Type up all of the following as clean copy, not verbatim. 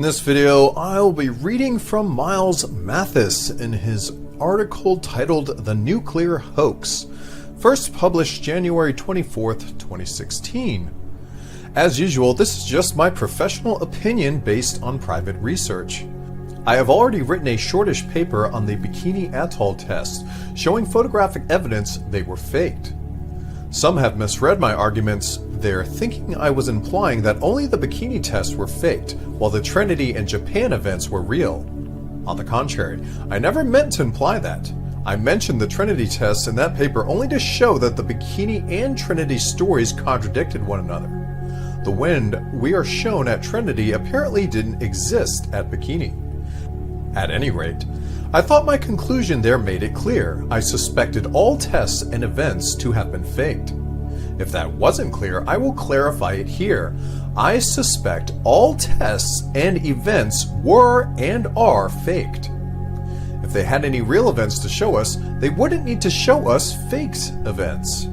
this video, I'll be reading from Miles Mathis in his article titled The Nuclear HOAX, first published January 24th, 2016. As usual, this is just my professional opinion based on private research. I have already written a shortish paper on the Bikini Atoll test, showing photographic evidence they were faked. Some have misread my arguments there, thinking I was implying that only the bikini tests were faked, while the Trinity and Japan events were real. On the contrary, I never meant to imply that. I mentioned the Trinity tests in that paper only to show that the bikini and Trinity stories contradicted one another. The wind we are shown at Trinity apparently didn't exist at Bikini. At any rate, I thought my conclusion there made it clear. I suspected all tests and events to have been faked. If that wasn't clear, I will clarify it here. I suspect all tests and events were and are faked. If they had any real events to show us, they wouldn't need to show us faked events.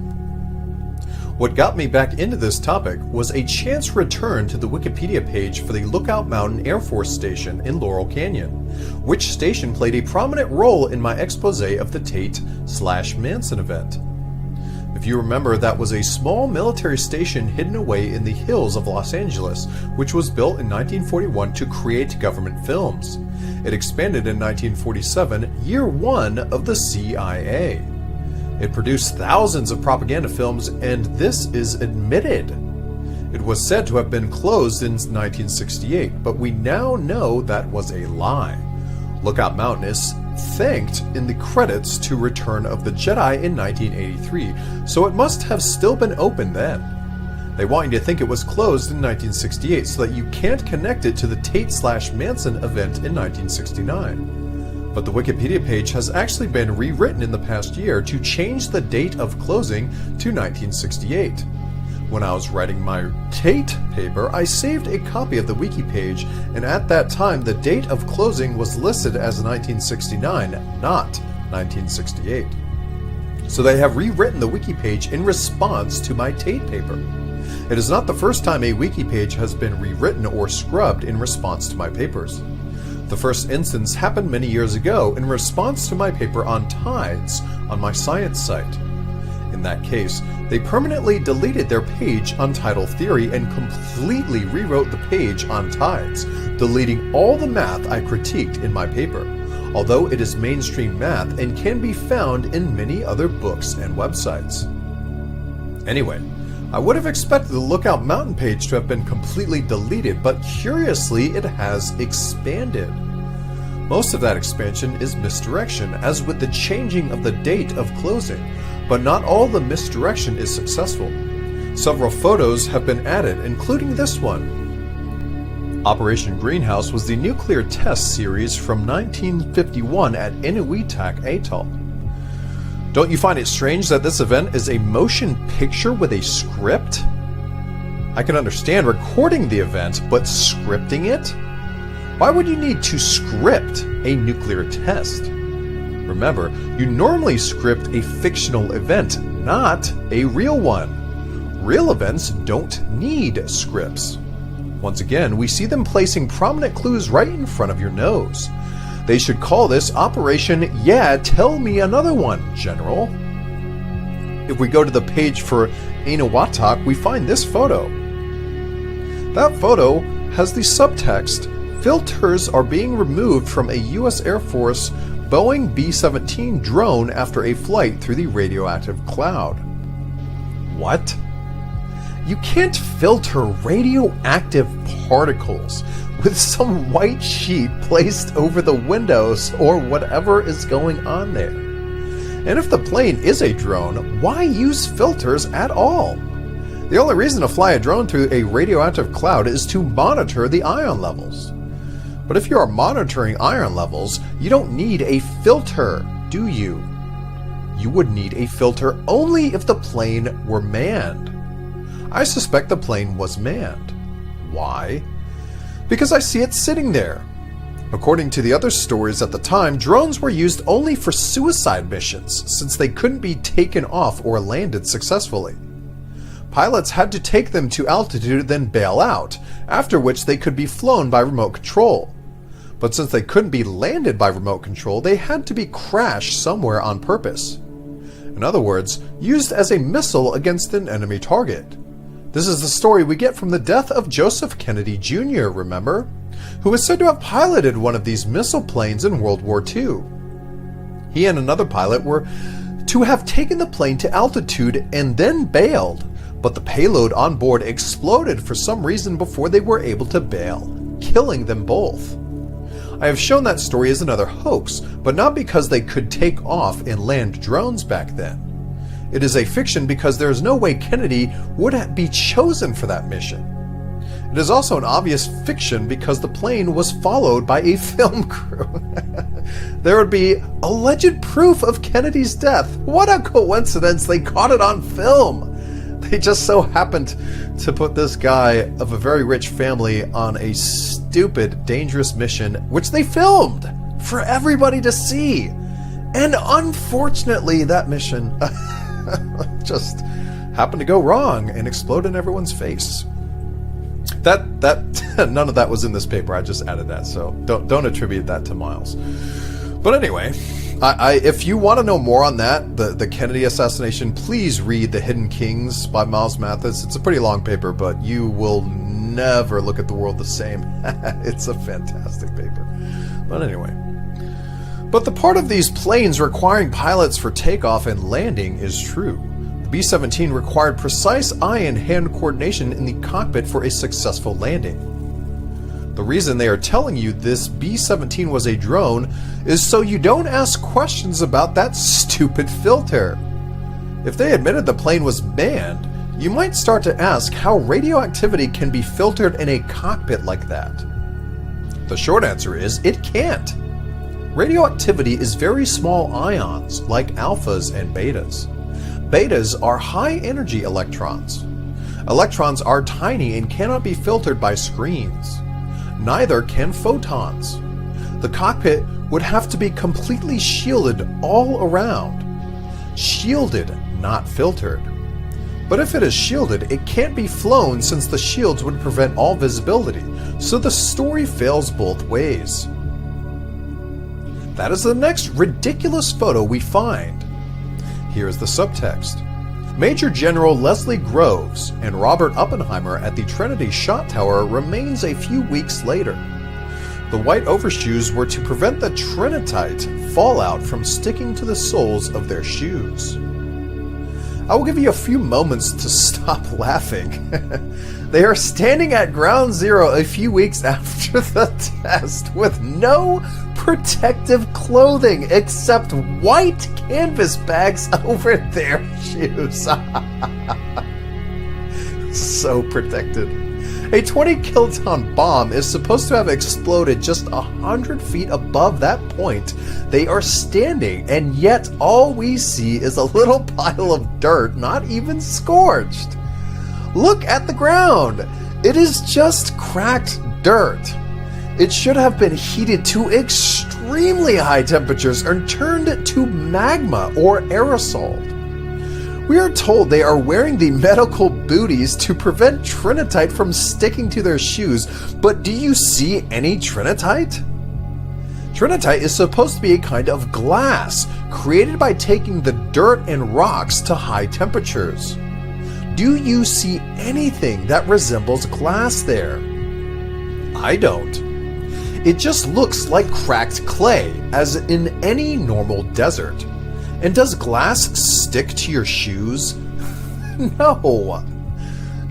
What got me back into this topic was a chance return to the Wikipedia page for the Lookout Mountain Air Force Station in Laurel Canyon, which station played a prominent role in my expose of the Tate/Manson event. If you remember, that was a small military station hidden away in the hills of Los Angeles, which was built in 1941 to create government films. It expanded in 1947, year one of the CIA. It produced thousands of propaganda films, and this is admitted. It was said to have been closed in 1968, but we now know that was a lie. Lookout Mountain is thanked in the credits to Return of the Jedi in 1983, so it must have still been open then. They want you to think it was closed in 1968 so that you can't connect it to the Tate/Manson event in 1969. But the Wikipedia page has actually been rewritten in the past year to change the date of closing to 1968. When I was writing my Tate paper, I saved a copy of the wiki page, and at that time the date of closing was listed as 1969, not 1968. So they have rewritten the wiki page in response to my Tate paper. It is not the first time a wiki page has been rewritten or scrubbed in response to my papers. The first instance happened many years ago in response to my paper on tides on my science site. In that case, they permanently deleted their page on tidal theory and completely rewrote the page on tides, deleting all the math I critiqued in my paper, although it is mainstream math and can be found in many other books and websites. Anyway, I would have expected the Lookout Mountain page to have been completely deleted, but curiously it has expanded. Most of that expansion is misdirection, as with the changing of the date of closing, but not all the misdirection is successful. Several photos have been added, including this one. Operation Greenhouse was the nuclear test series from 1951 at Inuitak Atoll. Don't you find it strange that this event is a motion picture with a script? I can understand recording the event, but scripting it? Why would you need to script a nuclear test? Remember, you normally script a fictional event, not a real one. Real events don't need scripts. Once again, we see them placing prominent clues right in front of your nose. They should call this Operation Yeah, Tell Me Another One, General. If we go to the page for Inuitak, we find this photo. That photo has the subtext, "Filters are being removed from a U.S. Air Force Boeing B-17 drone after a flight through the radioactive cloud." What? You can't filter radioactive particles with some white sheet placed over the windows or whatever is going on there. And if the plane is a drone, why use filters at all? The only reason to fly a drone through a radioactive cloud is to monitor the ion levels. But if you are monitoring ion levels, you don't need a filter, do you? You would need a filter only if the plane were manned. I suspect the plane was manned. Why? Because I see it sitting there. According to the other stories at the time, drones were used only for suicide missions, since they couldn't be taken off or landed successfully. Pilots had to take them to altitude and then bail out, after which they could be flown by remote control. But since they couldn't be landed by remote control, they had to be crashed somewhere on purpose. In other words, used as a missile against an enemy target. This is the story we get from the death of Joseph Kennedy Jr., remember? Who is said to have piloted one of these missile planes in World War II. He and another pilot were to have taken the plane to altitude and then bailed, but the payload on board exploded for some reason before they were able to bail, killing them both. I have shown that story as another hoax, but not because they could take off and land drones back then. It is a fiction because there is no way Kennedy would be chosen for that mission. It is also an obvious fiction because the plane was followed by a film crew. There would be alleged proof of Kennedy's death. What a coincidence, they caught it on film! They just so happened to put this guy of a very rich family on a stupid, dangerous mission, which they filmed for everybody to see. And unfortunately, that mission just happened to go wrong and explode in everyone's face. That none of that was in this paper. I just added that, so don't attribute that to Miles. But anyway, if you want to know more on that, the Kennedy assassination, please read The Hidden Kings by Miles Mathis. It's a pretty long paper, but you will never look at the world the same. It's a fantastic paper. But anyway. But the part of these planes requiring pilots for takeoff and landing is true. The B-17 required precise eye and hand coordination in the cockpit for a successful landing. The reason they are telling you this B-17 was a drone is so you don't ask questions about that stupid filter. If they admitted the plane was manned, you might start to ask how radioactivity can be filtered in a cockpit like that. The short answer is it can't. Radioactivity is very small ions like alphas and betas. Betas are high-energy electrons. Electrons are tiny and cannot be filtered by screens. Neither can photons. The cockpit would have to be completely shielded all around. Shielded, not filtered. But if it is shielded, it can't be flown since the shields would prevent all visibility, so the story fails both ways. That is the next ridiculous photo we find. Here is the subtext. Major General Leslie Groves and Robert Oppenheimer at the Trinity Shot Tower remains a few weeks later. The white overshoes were to prevent the trinitite fallout from sticking to the soles of their shoes. I will give you a few moments to stop laughing. They are standing at ground zero a few weeks after the test with no protective clothing except white canvas bags over their shoes. So protected. A 20-kiloton bomb is supposed to have exploded just 100 feet above that point they are standing, and yet all we see is a little pile of dirt, not even scorched. Look at the ground. It is just cracked dirt. It should have been heated to extremely high temperatures and turned to magma or aerosol. We are told they are wearing the medical booties to prevent trinitite from sticking to their shoes, but do you see any trinitite? Trinitite is supposed to be a kind of glass created by taking the dirt and rocks to high temperatures. Do you see anything that resembles glass there? I don't. It just looks like cracked clay, as in any normal desert. And does glass stick to your shoes? No.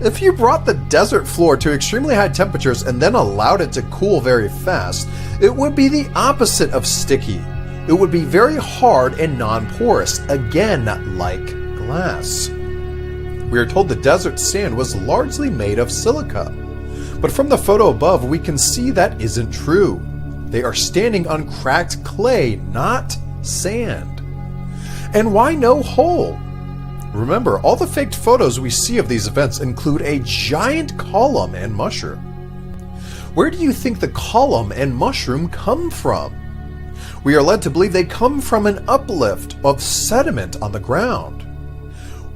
If you brought the desert floor to extremely high temperatures and then allowed it to cool very fast, it would be the opposite of sticky. It would be very hard and non-porous, again like glass. We are told the desert sand was largely made of silica. But from the photo above, we can see that isn't true. They are standing on cracked clay, not sand. And why no hole? Remember, all the faked photos we see of these events include a giant column and mushroom. Where do you think the column and mushroom come from? We are led to believe they come from an uplift of sediment on the ground.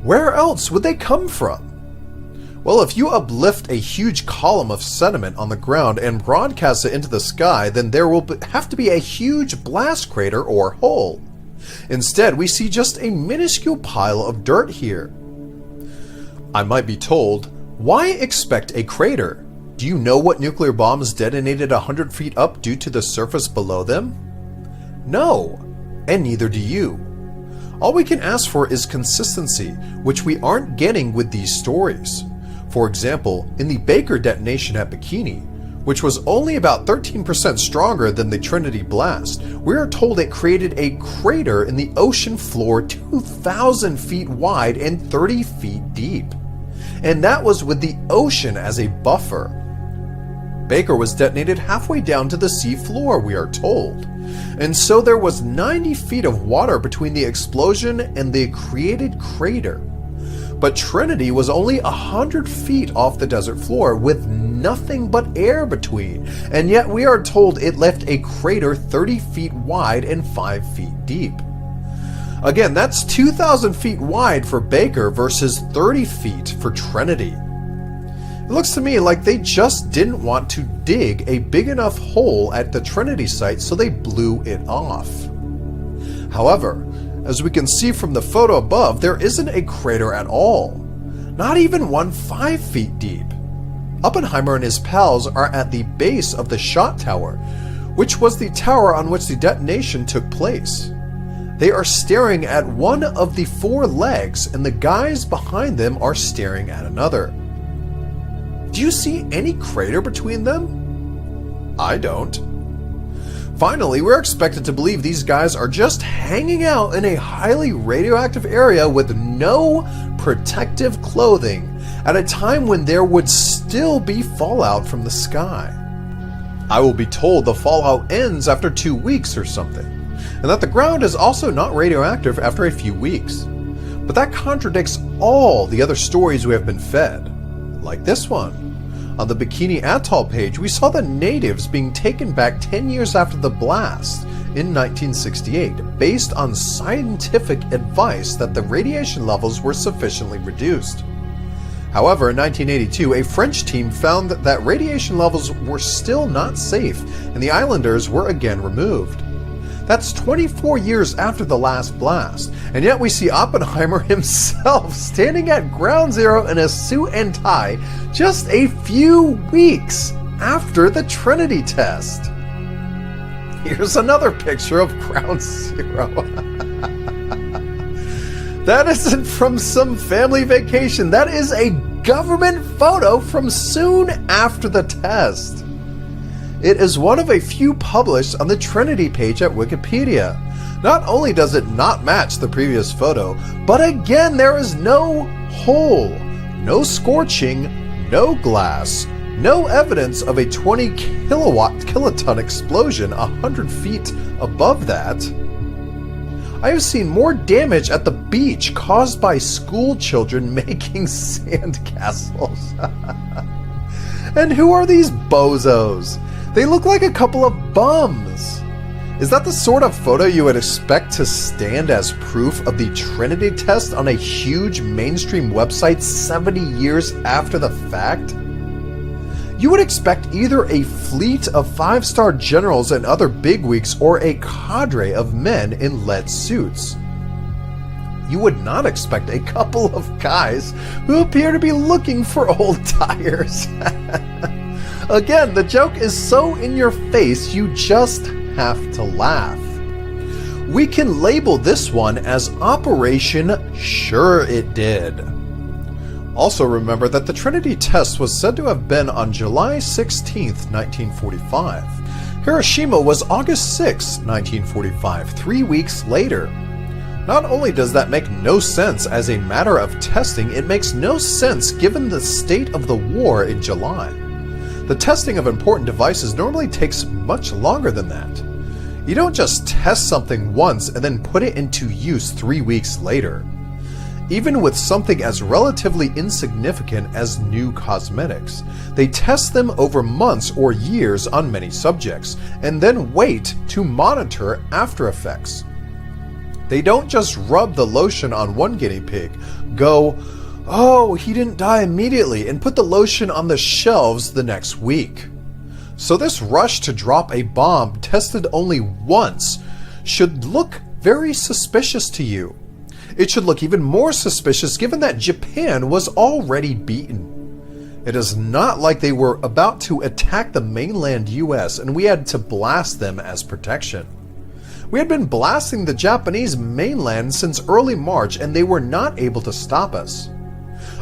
Where else would they come from? Well, if you uplift a huge column of sediment on the ground and broadcast it into the sky, then there will have to be a huge blast crater or hole. Instead, we see just a minuscule pile of dirt here. I might be told, why expect a crater? Do you know what nuclear bombs detonated 100 feet up due to the surface below them? No, and neither do you. All we can ask for is consistency, which we aren't getting with these stories. For example, in the Baker detonation at Bikini, which was only about 13% stronger than the Trinity blast, we are told it created a crater in the ocean floor 2,000 feet wide and 30 feet deep. And that was with the ocean as a buffer. Baker was detonated halfway down to the sea floor, we are told. And so there was 90 feet of water between the explosion and the created crater. But Trinity was only 100 feet off the desert floor with nothing but air between, and yet we are told it left a crater 30 feet wide and 5 feet deep. Again, that's 2,000 feet wide for Baker versus 30 feet for Trinity. It looks to me like they just didn't want to dig a big enough hole at the Trinity site, so they blew it off. However, as we can see from the photo above, there isn't a crater at all. Not even one 5 feet deep. Oppenheimer and his pals are at the base of the shot tower, which was the tower on which the detonation took place. They are staring at one of the 4 legs, and the guys behind them are staring at another. Do you see any crater between them? I don't. Finally, we're expected to believe these guys are just hanging out in a highly radioactive area with no protective clothing at a time when there would still be fallout from the sky. I will be told the fallout ends after 2 weeks or something, and that the ground is also not radioactive after a few weeks. But that contradicts all the other stories we have been fed, like this one. On the Bikini Atoll page, we saw the natives being taken back 10 years after the blast in 1968, based on scientific advice that the radiation levels were sufficiently reduced. However, in 1982, a French team found that radiation levels were still not safe, and the islanders were again removed. That's 24 years after the last blast, and yet we see Oppenheimer himself standing at ground zero in a suit and tie just a few weeks after the Trinity test. Here's another picture of ground zero. That isn't from some family vacation. That is a government photo from soon after the test. It is one of a few published on the Trinity page at Wikipedia. Not only does it not match the previous photo, but again there is no hole, no scorching, no glass, no evidence of a 20 kiloton explosion 100 feet above that. I have seen more damage at the beach caused by school children making sandcastles. And who are these bozos? They look like a couple of bums. Is that the sort of photo you would expect to stand as proof of the Trinity test on a huge mainstream website 70 years after the fact? You would expect either a fleet of 5-star generals and other bigwigs or a cadre of men in lead suits. You would not expect a couple of guys who appear to be looking for old tires. Again, the joke is so in your face, you just have to laugh. We can label this one as Operation Sure It Did. Also remember that the Trinity test was said to have been on July 16, 1945. Hiroshima was August 6, 1945, 3 weeks later. Not only does that make no sense as a matter of testing, it makes no sense given the state of the war in July. The testing of important devices normally takes much longer than that. You don't just test something once and then put it into use 3 weeks later. Even with something as relatively insignificant as new cosmetics, they test them over months or years on many subjects, and then wait to monitor after effects. They don't just rub the lotion on one guinea pig, go, Oh, he didn't die immediately and put the lotion on the shelves the next week. So this rush to drop a bomb tested only once should look very suspicious to you. It should look even more suspicious given that Japan was already beaten. It is not like they were about to attack the mainland US and we had to blast them as protection. We had been blasting the Japanese mainland since early March and they were not able to stop us.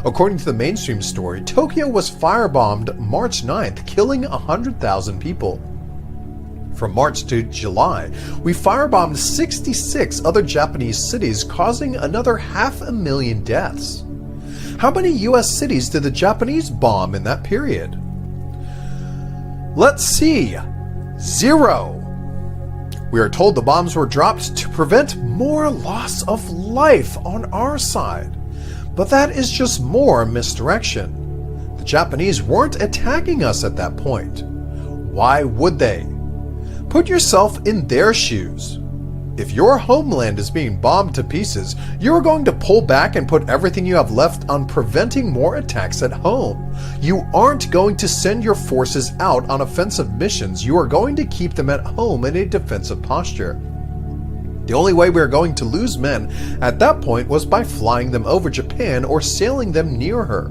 According to the mainstream story, Tokyo was firebombed March 9th, killing 100,000 people. From March to July, we firebombed 66 other Japanese cities, causing another 500,000 deaths. How many US cities did the Japanese bomb in that period? Let's see. 0. We are told the bombs were dropped to prevent more loss of life on our side. But that is just more misdirection. The Japanese weren't attacking us at that point. Why would they? Put yourself in their shoes. If your homeland is being bombed to pieces, you are going to pull back and put everything you have left on preventing more attacks at home. You aren't going to send your forces out on offensive missions. You are going to keep them at home in a defensive posture. The only way we were going to lose men at that point was by flying them over Japan or sailing them near her.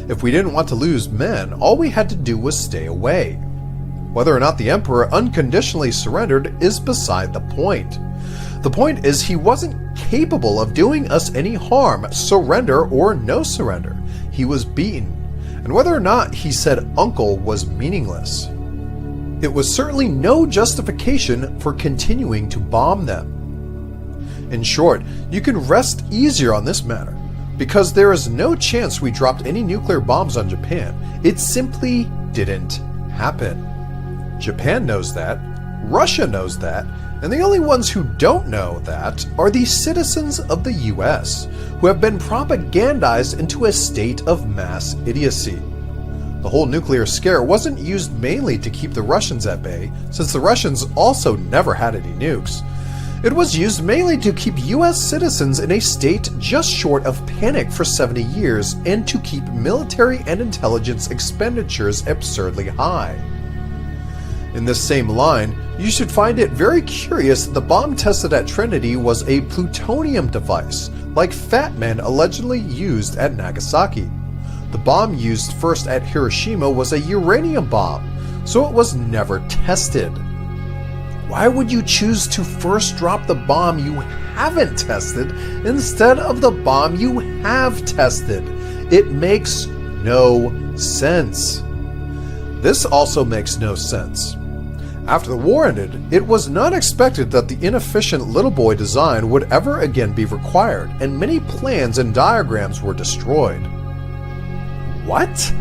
If we didn't want to lose men, all we had to do was stay away. Whether or not the Emperor unconditionally surrendered is beside the point. The point is he wasn't capable of doing us any harm, surrender or no surrender. He was beaten, and whether or not he said uncle was meaningless. It was certainly no justification for continuing to bomb them. In short, you can rest easier on this matter, because there is no chance we dropped any nuclear bombs on Japan. It simply didn't happen. Japan knows that, Russia knows that, and the only ones who don't know that are the citizens of the US, who have been propagandized into a state of mass idiocy. The whole nuclear scare wasn't used mainly to keep the Russians at bay, since the Russians also never had any nukes. It was used mainly to keep US citizens in a state just short of panic for 70 years and to keep military and intelligence expenditures absurdly high. In this same line, you should find it very curious that the bomb tested at Trinity was a plutonium device, like Fat Man allegedly used at Nagasaki. The bomb used first at Hiroshima was a uranium bomb, so it was never tested. Why would you choose to first drop the bomb you haven't tested instead of the bomb you have tested? It makes no sense. This also makes no sense. After the war ended, it was not expected that the inefficient little boy design would ever again be required, and many plans and diagrams were destroyed. What?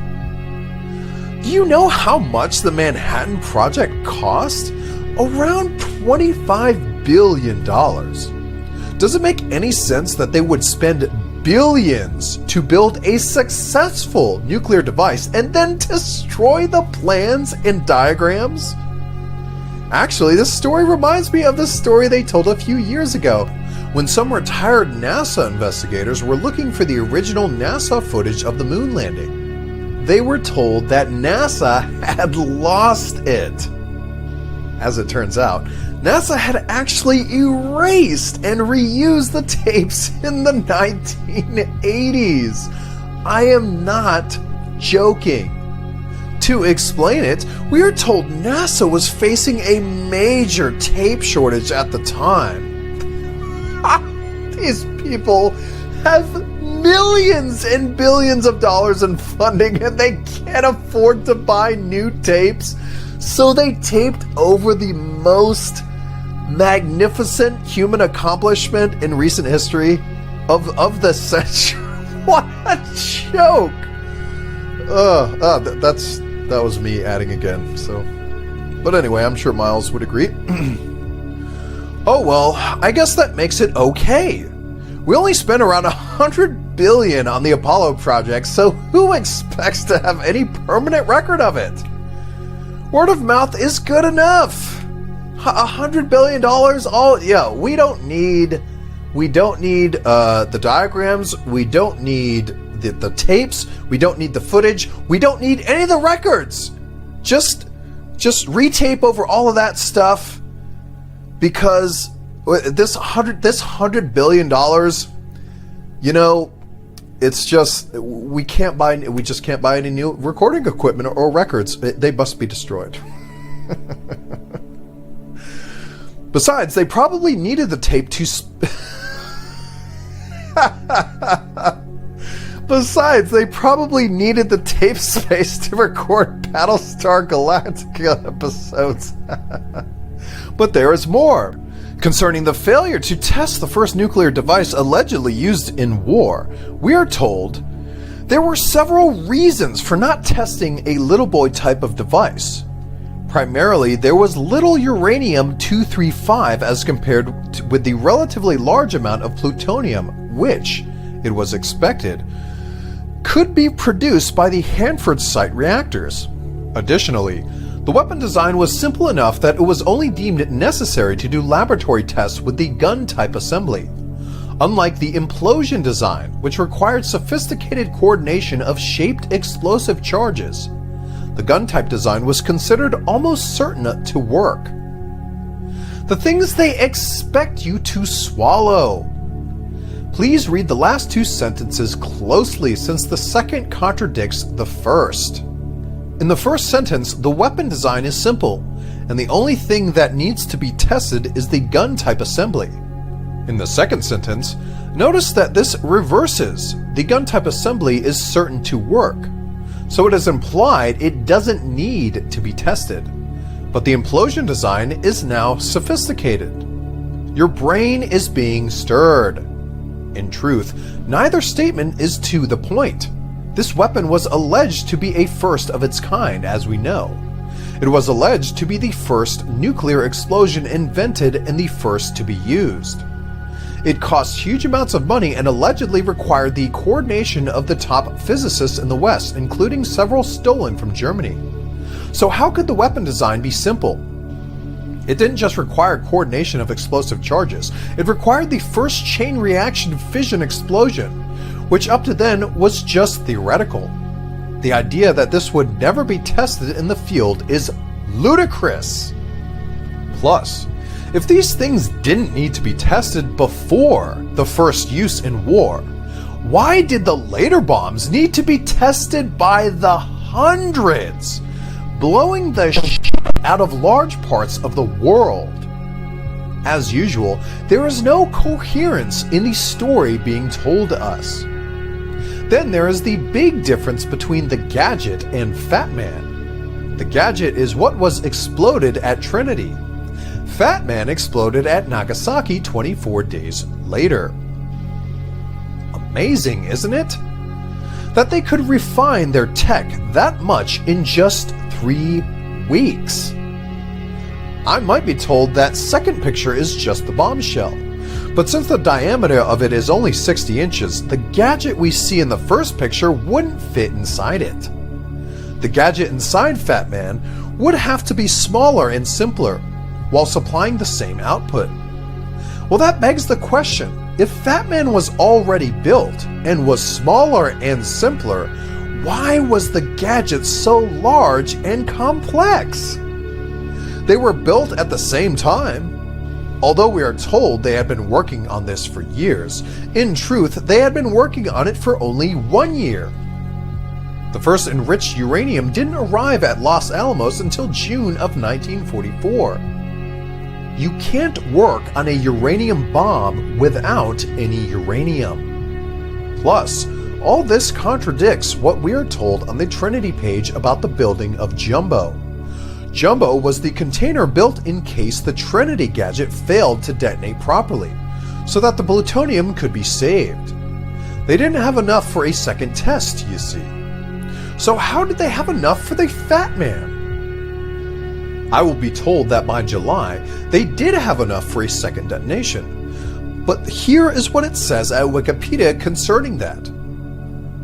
Do you know how much the Manhattan Project cost? Around $25 billion. Does it make any sense that they would spend billions to build a successful nuclear device and then destroy the plans and diagrams? Actually, this story reminds me of the story they told a few years ago, when some retired NASA investigators were looking for the original NASA footage of the moon landing. They were told that NASA had lost it. As it turns out, NASA had actually erased and reused the tapes in the 1980s. I am not joking. To explain it, we are told NASA was facing a major tape shortage at the time. These people have millions and billions of dollars in funding and they can't afford to buy new tapes. So they taped over the most magnificent human accomplishment in recent history of the century. What a joke! That was me adding again. So, but anyway, I'm sure Miles would agree. Oh well, I guess that makes it okay. We only spent around $100 billion on the Apollo project, so who expects to have any permanent record of it? Word of mouth is good enough. $100 billion. Oh yeah, we don't need the diagrams. We don't need the tapes. We don't need the footage. We don't need any of the records. Just retape over all of that stuff, because this $100 billion, it's just we just can't buy any new recording equipment or records. They must be destroyed. Besides, they probably needed the tape to space to record Battlestar Galactica episodes. But there is more. Concerning the failure to test the first nuclear device allegedly used in war, we are told there were several reasons for not testing a little boy type of device. Primarily, there was little uranium-235 as compared with the relatively large amount of plutonium, which, it was expected, could be produced by the Hanford site reactors. Additionally, the weapon design was simple enough that it was only deemed necessary to do laboratory tests with the gun-type assembly. Unlike the implosion design, which required sophisticated coordination of shaped explosive charges, the gun-type design was considered almost certain to work. The things they expect you to swallow. Please read the last two sentences closely, since the second contradicts the first. In the first sentence, the weapon design is simple, and the only thing that needs to be tested is the gun-type assembly. In the second sentence, notice that this reverses. The gun-type assembly is certain to work, so it is implied it doesn't need to be tested. But the implosion design is now sophisticated. Your brain is being stirred. In truth, neither statement is to the point. This weapon was alleged to be a first of its kind, as we know. It was alleged to be the first nuclear explosion invented and the first to be used. It cost huge amounts of money and allegedly required the coordination of the top physicists in the West, including several stolen from Germany. So how could the weapon design be simple? It didn't just require coordination of explosive charges, it required the first chain reaction fission explosion, which up to then was just theoretical. The idea that this would never be tested in the field is ludicrous. Plus, if these things didn't need to be tested before the first use in war, why did the later bombs need to be tested by the hundreds, blowing the shit out of large parts of the world? As usual, there is no coherence in the story being told to us. Then there is the big difference between the gadget and Fat Man. The gadget is what was exploded at Trinity. Fat Man exploded at Nagasaki 24 days later. Amazing, isn't it? That they could refine their tech that much in just 3 weeks. I might be told that second picture is just the bombshell, but since the diameter of it is only 60 inches, the gadget we see in the first picture wouldn't fit inside it. The gadget inside Fat Man would have to be smaller and simpler, while supplying the same output. Well, that begs the question, if Fat Man was already built and was smaller and simpler, why was the gadget so large and complex? They were built at the same time. Although we are told they had been working on this for years, in truth, they had been working on it for only 1 year. The first enriched uranium didn't arrive at Los Alamos until June of 1944. You can't work on a uranium bomb without any uranium. Plus, all this contradicts what we are told on the Trinity page about the building of Jumbo. Jumbo was the container built in case the Trinity gadget failed to detonate properly, so that the plutonium could be saved. They didn't have enough for a second test, you see. So how did they have enough for the Fat Man? I will be told that by July, they did have enough for a second detonation. But here is what it says at Wikipedia concerning that.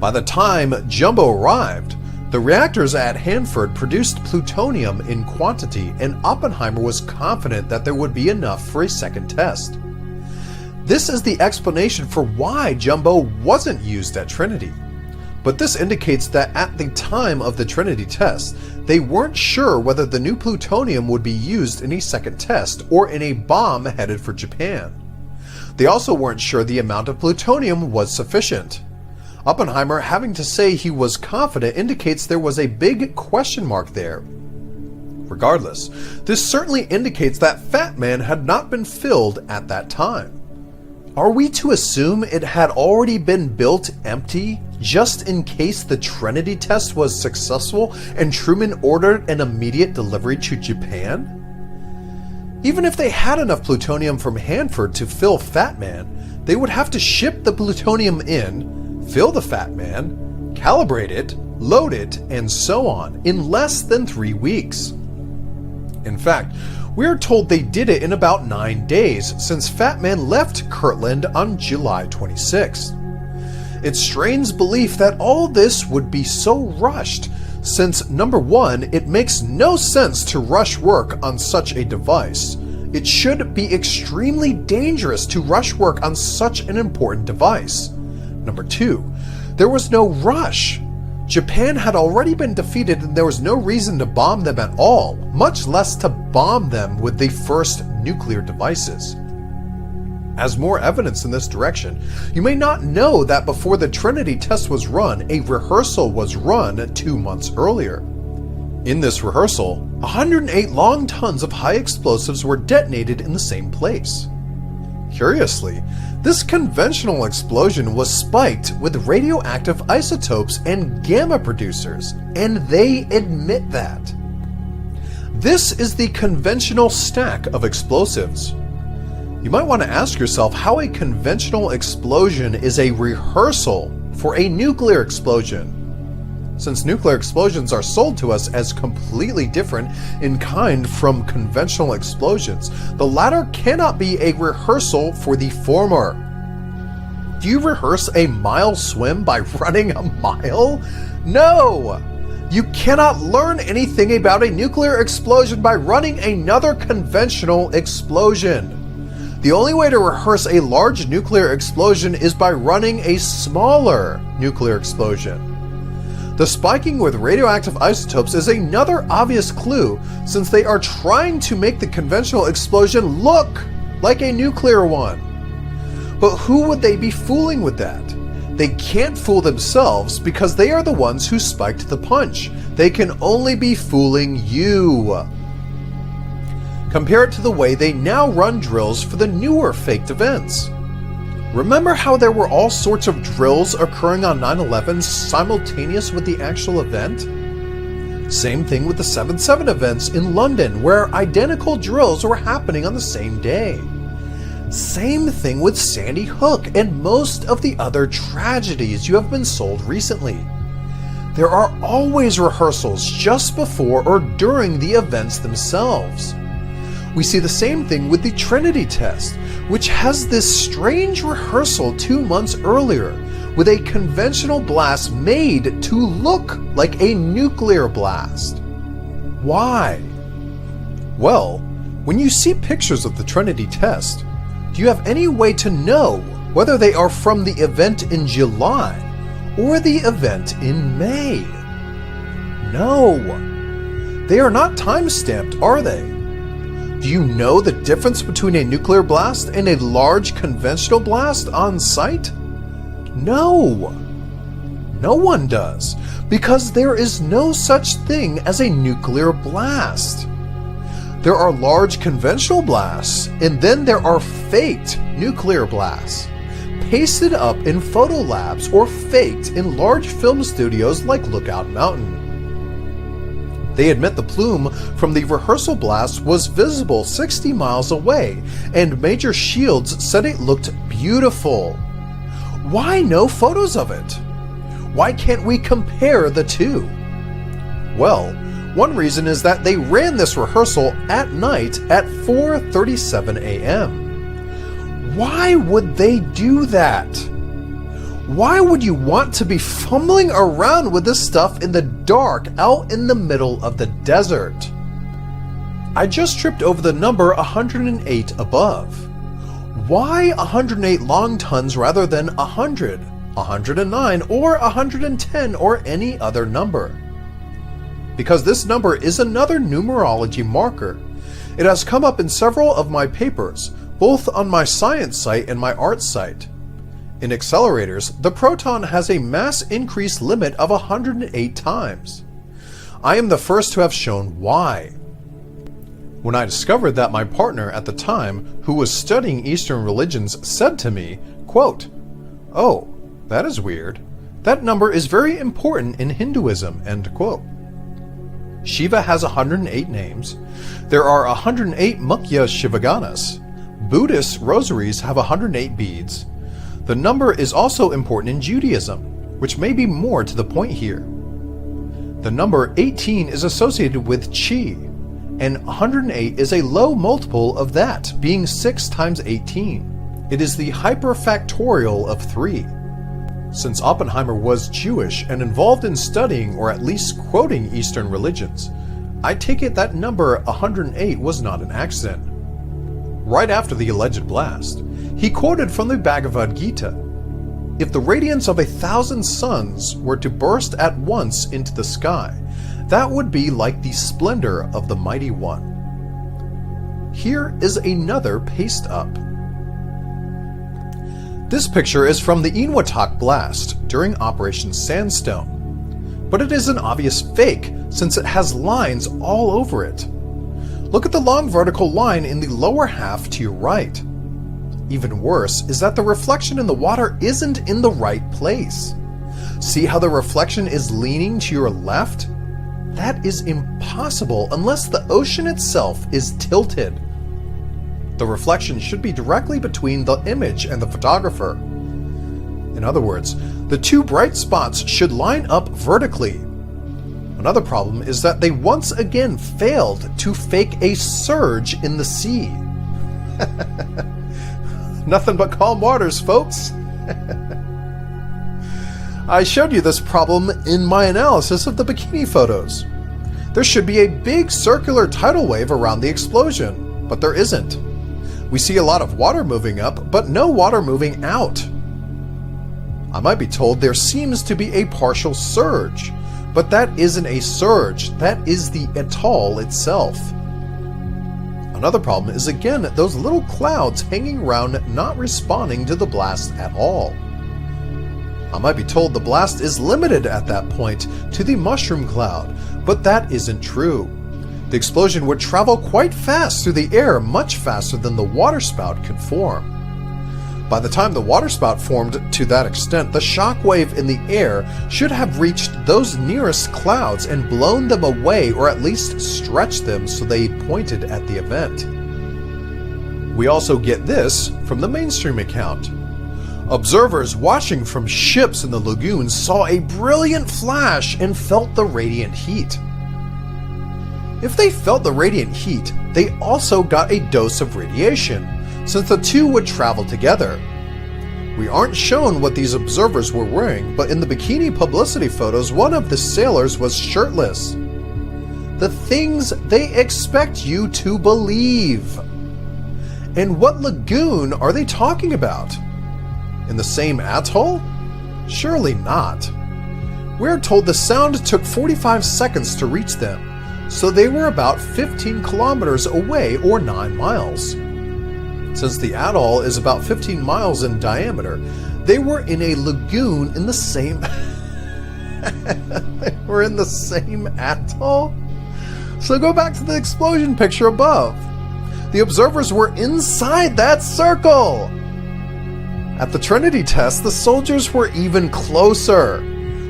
By the time Jumbo arrived, the reactors at Hanford produced plutonium in quantity, and Oppenheimer was confident that there would be enough for a second test. This is the explanation for why Jumbo wasn't used at Trinity. But this indicates that at the time of the Trinity test, they weren't sure whether the new plutonium would be used in a second test or in a bomb headed for Japan. They also weren't sure the amount of plutonium was sufficient. Oppenheimer having to say he was confident indicates there was a big question mark there. Regardless, this certainly indicates that Fat Man had not been filled at that time. Are we to assume it had already been built empty just in case the Trinity test was successful and Truman ordered an immediate delivery to Japan? Even if they had enough plutonium from Hanford to fill Fat Man, they would have to ship the plutonium in, fill the Fat Man, calibrate it, load it, and so on in less than 3 weeks. In fact, we are told they did it in about 9 days since Fat Man left Kirtland on July 26th. It strains belief that all this would be so rushed since, number one, it makes no sense to rush work on such a device. It should be extremely dangerous to rush work on such an important device. Number two, there was no rush. Japan had already been defeated and there was no reason to bomb them at all, much less to bomb them with the first nuclear devices. As more evidence in this direction, you may not know that before the Trinity test was run, a rehearsal was run 2 months earlier. In this rehearsal, 108 long tons of high explosives were detonated in the same place. Curiously, this conventional explosion was spiked with radioactive isotopes and gamma producers, and they admit that. This is the conventional stack of explosives. You might want to ask yourself how a conventional explosion is a rehearsal for a nuclear explosion. Since nuclear explosions are sold to us as completely different in kind from conventional explosions, the latter cannot be a rehearsal for the former. Do you rehearse a mile swim by running a mile? No! You cannot learn anything about a nuclear explosion by running another conventional explosion. The only way to rehearse a large nuclear explosion is by running a smaller nuclear explosion. The spiking with radioactive isotopes is another obvious clue, since they are trying to make the conventional explosion look like a nuclear one. But who would they be fooling with that? They can't fool themselves because they are the ones who spiked the punch. They can only be fooling you. Compare it to the way they now run drills for the newer faked events. Remember how there were all sorts of drills occurring on 9/11 simultaneous with the actual event? Same thing with the 7/7 events in London, where identical drills were happening on the same day. Same thing with Sandy Hook and most of the other tragedies you have been sold recently. There are always rehearsals just before or during the events themselves. We see the same thing with the Trinity test, which has this strange rehearsal 2 months earlier, with a conventional blast made to look like a nuclear blast. Why? Well, when you see pictures of the Trinity test, do you have any way to know whether they are from the event in July or the event in May? No. They are not time-stamped, are they? Do you know the difference between a nuclear blast and a large conventional blast on site? No. No one does, because there is no such thing as a nuclear blast. There are large conventional blasts, and then there are faked nuclear blasts, pasted up in photo labs or faked in large film studios like Lookout Mountain. They admit the plume from the rehearsal blast was visible 60 miles away, and Major Shields said it looked beautiful. Why no photos of it? Why can't we compare the two? Well, one reason is that they ran this rehearsal at night at 4:37 a.m. Why would they do that? Why would you want to be fumbling around with this stuff in the dark out in the middle of the desert? I just tripped over the number 108 above. Why 108 long tons rather than 100? 109, or 110, or any other number. Because this number is another numerology marker, it has come up in several of my papers, both on my science site and my art site. In accelerators, the proton has a mass increase limit of 108 times. I am the first to have shown why. When I discovered that, my partner at the time, who was studying Eastern religions, said to me, quote, "Oh, that is weird. That number is very important in Hinduism," end quote. Shiva has 108 names. There are 108 Mukhya Shivaganas. Buddhist rosaries have 108 beads. The number is also important in Judaism, which may be more to the point here. The number 18 is associated with Chi, and 108 is a low multiple of that, being 6 times 18. It is the hyperfactorial of 3. Since Oppenheimer was Jewish and involved in studying or at least quoting Eastern religions, I take it that number 108 was not an accident. Right after the alleged blast, he quoted from the Bhagavad Gita, "If the radiance of 1,000 suns were to burst at once into the sky, that would be like the splendor of the Mighty One." Here is another paste up. This picture is from the Inuatak blast during Operation Sandstone, but it is an obvious fake since it has lines all over it. Look at the long vertical line in the lower half to your right. Even worse is that the reflection in the water isn't in the right place. See how the reflection is leaning to your left? That is impossible unless the ocean itself is tilted. The reflection should be directly between the image and the photographer. In other words, the two bright spots should line up vertically. Another problem is that they once again failed to fake a surge in the sea. Nothing but calm waters, folks. I showed you this problem in my analysis of the bikini photos. There should be a big circular tidal wave around the explosion, but there isn't. We see a lot of water moving up, but no water moving out. I might be told there seems to be a partial surge, but that isn't a surge, that is the atoll itself. Another problem is again those little clouds hanging around not responding to the blast at all. I might be told the blast is limited at that point to the mushroom cloud, but that isn't true. The explosion would travel quite fast through the air, much faster than the waterspout could form. By the time the waterspout formed to that extent, the shock wave in the air should have reached those nearest clouds and blown them away, or at least stretched them so they pointed at the event. We also get this from the mainstream account. Observers watching from ships in the lagoon saw a brilliant flash and felt the radiant heat. If they felt the radiant heat, they also got a dose of radiation, since the two would travel together. We aren't shown what these observers were wearing, but in the bikini publicity photos, one of the sailors was shirtless. The things they expect you to believe. And what lagoon are they talking about? In the same atoll? Surely not. We're told the sound took 45 seconds to reach them, so they were about 15 kilometers away, or 9 miles. Since the atoll is about 15 miles in diameter, they were in a lagoon in the same... They were in the same atoll? So go back to the explosion picture above. The observers were inside that circle! At the Trinity test, the soldiers were even closer,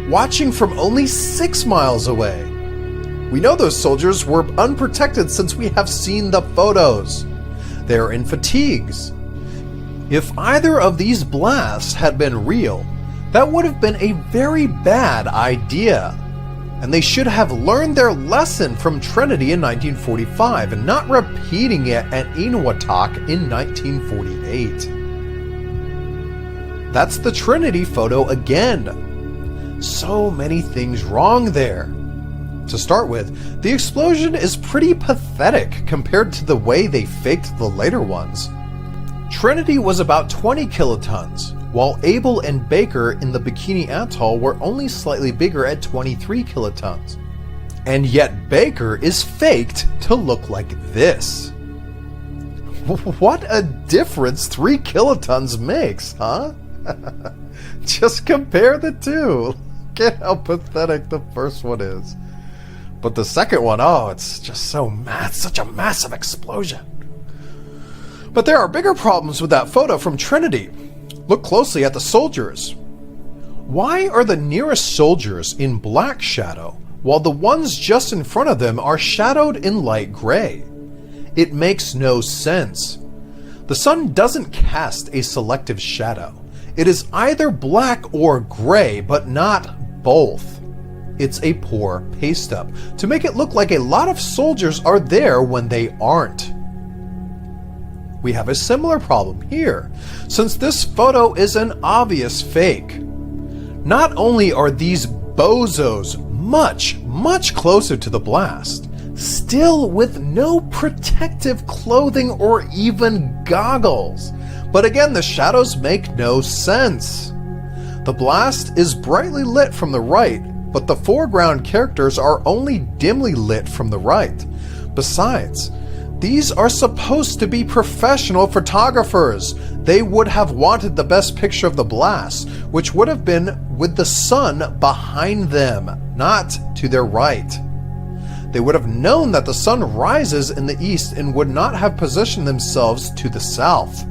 watching from only 6 miles away. We know those soldiers were unprotected since we have seen the photos. They are in fatigues. If either of these blasts had been real, that would have been a very bad idea. And they should have learned their lesson from Trinity in 1945 and not repeating it at Inuatak in 1948. That's the Trinity photo again. So many things wrong there. To start with, the explosion is pretty pathetic compared to the way they faked the later ones. Trinity was about 20 kilotons, while Abel and Baker in the Bikini Atoll were only slightly bigger at 23 kilotons. And yet Baker is faked to look like this. What a difference 3 kilotons makes, huh? Just compare the two. Look at how pathetic the first one is. But the second one, oh, it's just such a massive explosion. But there are bigger problems with that photo from Trinity. Look closely at the soldiers. Why are the nearest soldiers in black shadow, while the ones just in front of them are shadowed in light gray? It makes no sense. The sun doesn't cast a selective shadow. It is either black or gray, but not both. It's a poor paste up to make it look like a lot of soldiers are there when they aren't. We have a similar problem here, since this photo is an obvious fake. Not only are these bozos much closer to the blast, still with no protective clothing or even goggles, but again the shadows make no sense. The blast is brightly lit from the right, but the foreground characters are only dimly lit from the right. Besides, these are supposed to be professional photographers. They would have wanted the best picture of the blast, which would have been with the sun behind them, not to their right. They would have known that the sun rises in the east and would not have positioned themselves to the south.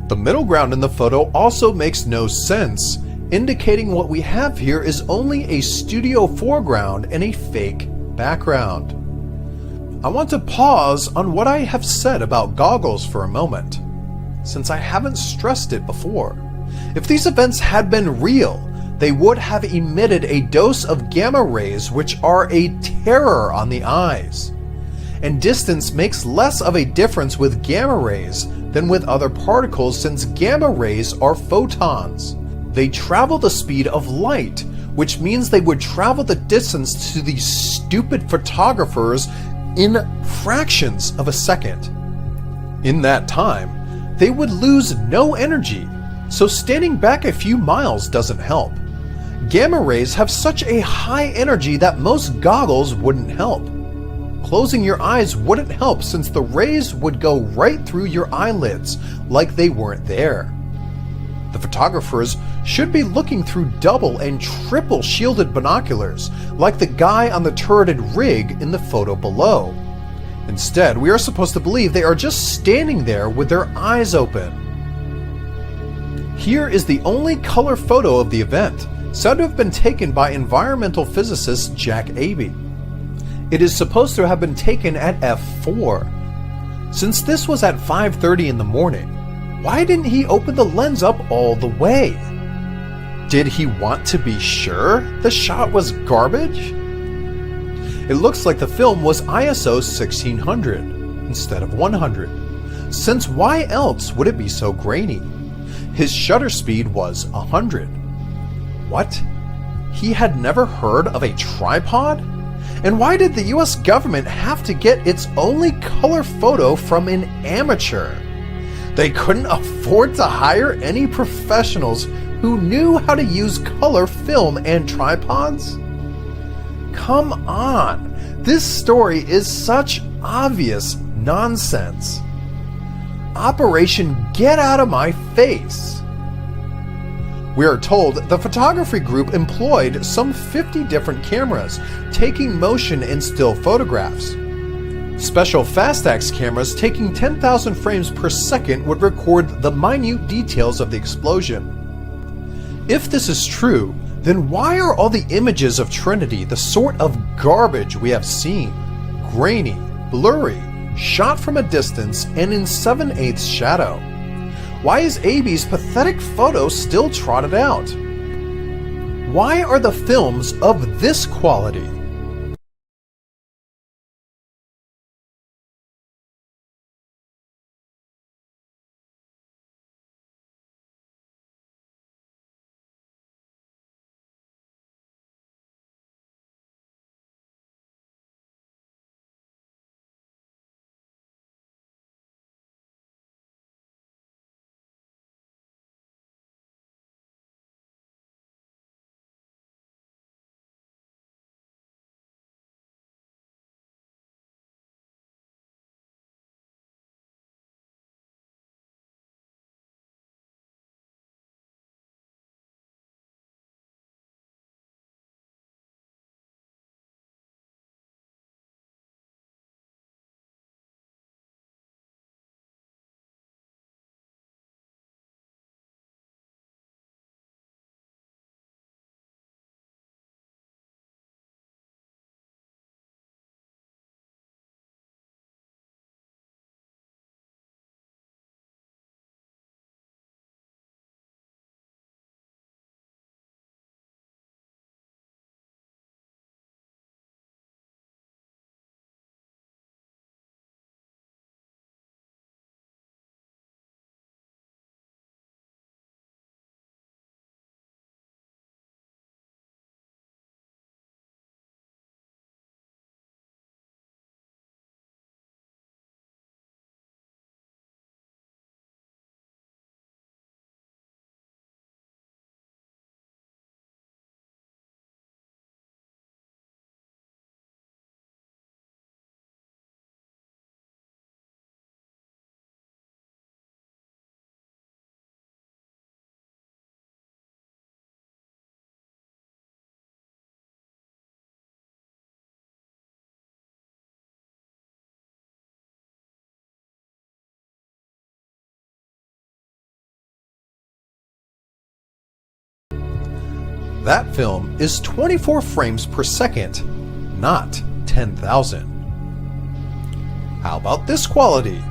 The middle ground in the photo also makes no sense, indicating what we have here is only a studio foreground and a fake background. I want to pause on what I have said about goggles for a moment, since I haven't stressed it before. If these events had been real, they would have emitted a dose of gamma rays which are a terror on the eyes. And distance makes less of a difference with gamma rays than with other particles, since gamma rays are photons. They travel the speed of light, which means they would travel the distance to these stupid photographers in fractions of a second. In that time, they would lose no energy, so standing back a few miles doesn't help. Gamma rays have such a high energy that most goggles wouldn't help. Closing your eyes wouldn't help, since the rays would go right through your eyelids like they weren't there. The photographers should be looking through double and triple shielded binoculars, like the guy on the turreted rig in the photo below. Instead, we are supposed to believe they are just standing there with their eyes open. Here is the only color photo of the event, said to have been taken by environmental physicist Jack Abey. It is supposed to have been taken at f4. Since this was at 5:30 in the morning, why didn't he open the lens up all the way? Did he want to be sure the shot was garbage? It looks like the film was ISO 1600 instead of 100, since why else would it be so grainy? His shutter speed was 100. What? He had never heard of a tripod? And why did the US government have to get its only color photo from an amateur? They couldn't afford to hire any professionals who knew how to use color film and tripods? Come on, this story is such obvious nonsense. Operation Get Out of My Face. We are told the photography group employed some 50 different cameras, taking motion and still photographs. Special Fastax cameras taking 10,000 frames per second would record the minute details of the explosion. If this is true, then why are all the images of Trinity the sort of garbage we have seen? Grainy, blurry, shot from a distance, and in 7/8 shadow. Why is Abey's pathetic photo still trotted out? Why are the films of this quality? That film is 24 frames per second, not 10,000. How about this quality?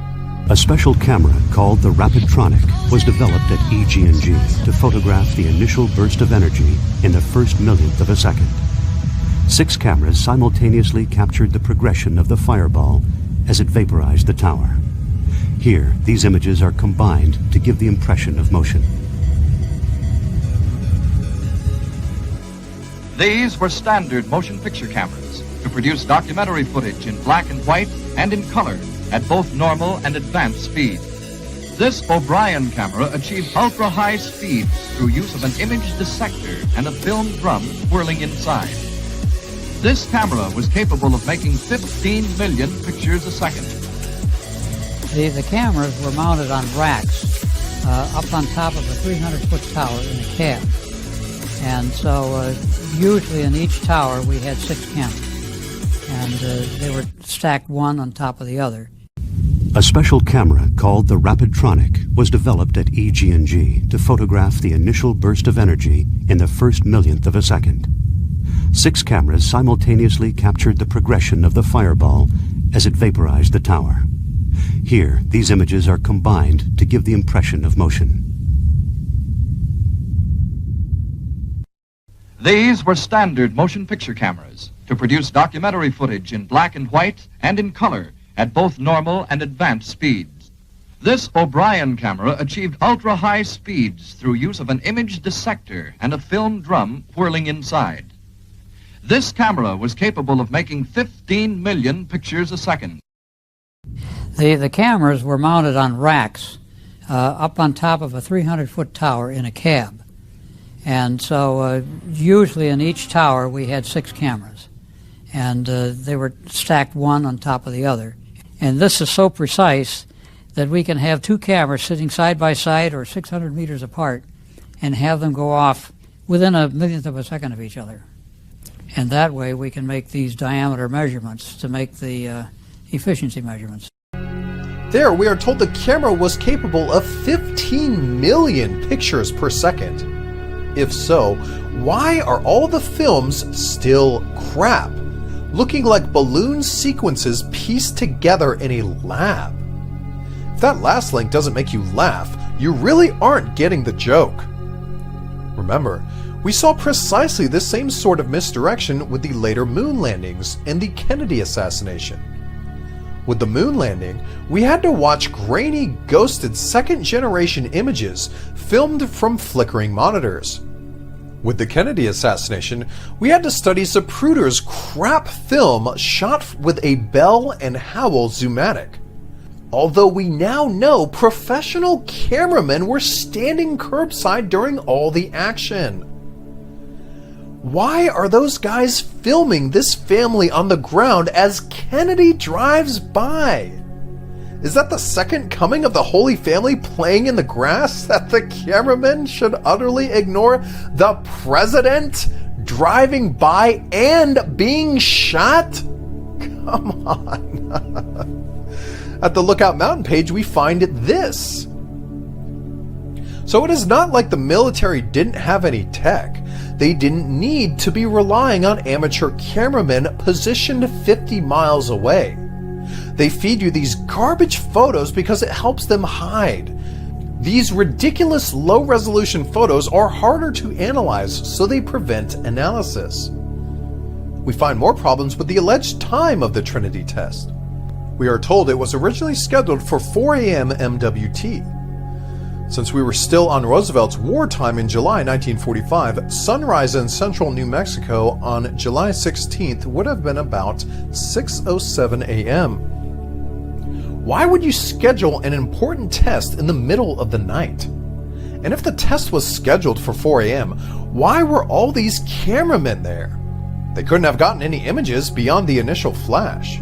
A special camera called the Rapidtronic was developed at EG&G to photograph the initial burst of energy in the first millionth of a second. 6 cameras simultaneously captured the progression of the fireball as it vaporized the tower. Here, these images are combined to give the impression of motion. These were standard motion picture cameras to produce documentary footage in black and white and in color at both normal and advanced speeds. This O'Brien camera achieved ultra-high speeds through use of an image dissector and a film drum whirling inside. This camera was capable of making 15 million pictures a second. The cameras were mounted on racks up on top of a 300-foot tower in a cab. And so usually in each tower we had 6 cameras. And they were stacked one on top of the other. A special camera called the Rapidtronic was developed at EG&G to photograph the initial burst of energy in the first millionth of a second. 6 cameras simultaneously captured the progression of the fireball as it vaporized the tower. Here, these images are combined to give the impression of motion. These were standard motion picture cameras to produce documentary footage in black and white and in color at both normal and advanced speeds. This O'Brien camera achieved ultra-high speeds through use of an image dissector and a film drum whirling inside. This camera was capable of making 15 million pictures a second. The cameras were mounted on racks up on top of a 300-foot tower in a cab. And so usually in each tower we had 6 cameras. And they were stacked one on top of the other. And this is so precise that we can have 2 cameras sitting side by side or 600 meters apart and have them go off within a millionth of a second of each other. And that way we can make these diameter measurements to make the efficiency measurements. There, we are told the camera was capable of 15 million pictures per second. If so, why are all the films still crap, looking like balloon sequences pieced together in a lab? If that last link doesn't make you laugh, you really aren't getting the joke. Remember, we saw precisely the same sort of misdirection with the later moon landings and the Kennedy assassination. With the moon landing, we had to watch grainy, ghosted second-generation images filmed from flickering monitors. With the Kennedy assassination, we had to study Zapruder's crap film shot with a Bell and Howell Zoomatic. Although we now know professional cameramen were standing curbside during all the action. Why are those guys filming this family on the ground as Kennedy drives by? Is that the second coming of the Holy Family playing in the grass that the cameraman should utterly ignore the president driving by and being shot? Come on. At the Lookout Mountain page, we find this. So it is not like the military didn't have any tech. They didn't need to be relying on amateur cameramen positioned 50 miles away. They feed you these garbage photos because it helps them hide. These ridiculous low-resolution photos are harder to analyze, so they prevent analysis. We find more problems with the alleged time of the Trinity test. We are told it was originally scheduled for 4 a.m. MWT. Since we were still on Roosevelt's wartime in July 1945, sunrise in central New Mexico on July 16th would have been about 6:07 a.m. Why would you schedule an important test in the middle of the night? And if the test was scheduled for 4 a.m., why were all these cameramen there? They couldn't have gotten any images beyond the initial flash.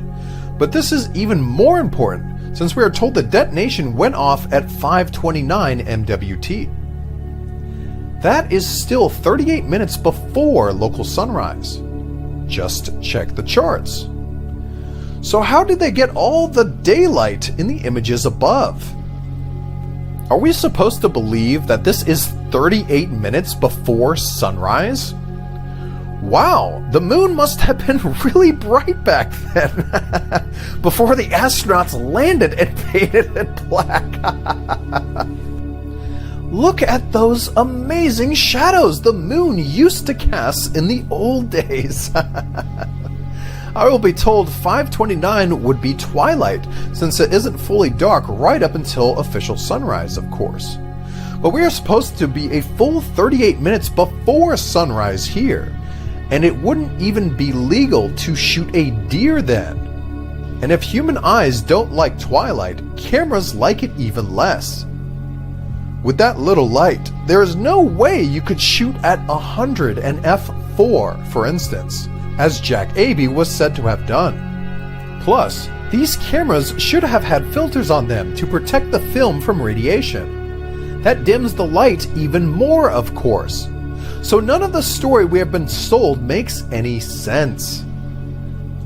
But this is even more important, since we are told the detonation went off at 5:29 MWT. That is still 38 minutes before local sunrise. Just check the charts. So how did they get all the daylight in the images above? Are we supposed to believe that this is 38 minutes before sunrise? Wow, the moon must have been really bright back then, before the astronauts landed and painted it black. Look at those amazing shadows the moon used to cast in the old days. I will be told 5:29 would be twilight, since it isn't fully dark right up until official sunrise, of course. But we are supposed to be a full 38 minutes before sunrise here, and it wouldn't even be legal to shoot a deer then. And if human eyes don't like twilight, cameras like it even less. With that little light, there is no way you could shoot at 100 and f4, for instance, as Jack Abey was said to have done. Plus, these cameras should have had filters on them to protect the film from radiation. That dims the light even more, of course. So none of the story we have been sold makes any sense.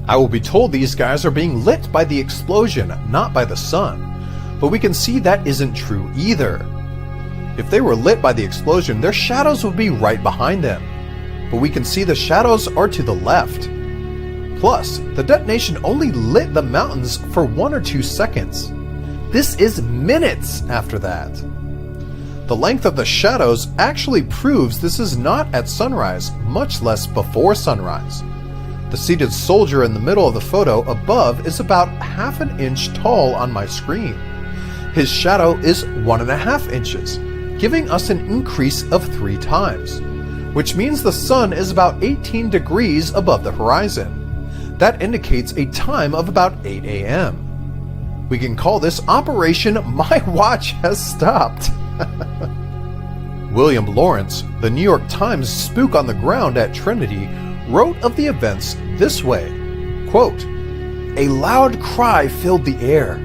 I will be told these guys are being lit by the explosion, not by the sun. But we can see that isn't true either. If they were lit by the explosion, their shadows would be right behind them. But we can see the shadows are to the left. Plus, the detonation only lit the mountains for 1 or 2 seconds. This is minutes after that. The length of the shadows actually proves this is not at sunrise, much less before sunrise. The seated soldier in the middle of the photo above is about half an inch tall on my screen. His shadow is 1.5 inches, giving us an increase of 3 times, which means the sun is about 18 degrees above the horizon. That indicates a time of about 8 a.m. We can call this Operation My Watch Has Stopped. William Lawrence, the New York Times spook on the ground at Trinity, wrote of the events this way, quote, "A loud cry filled the air.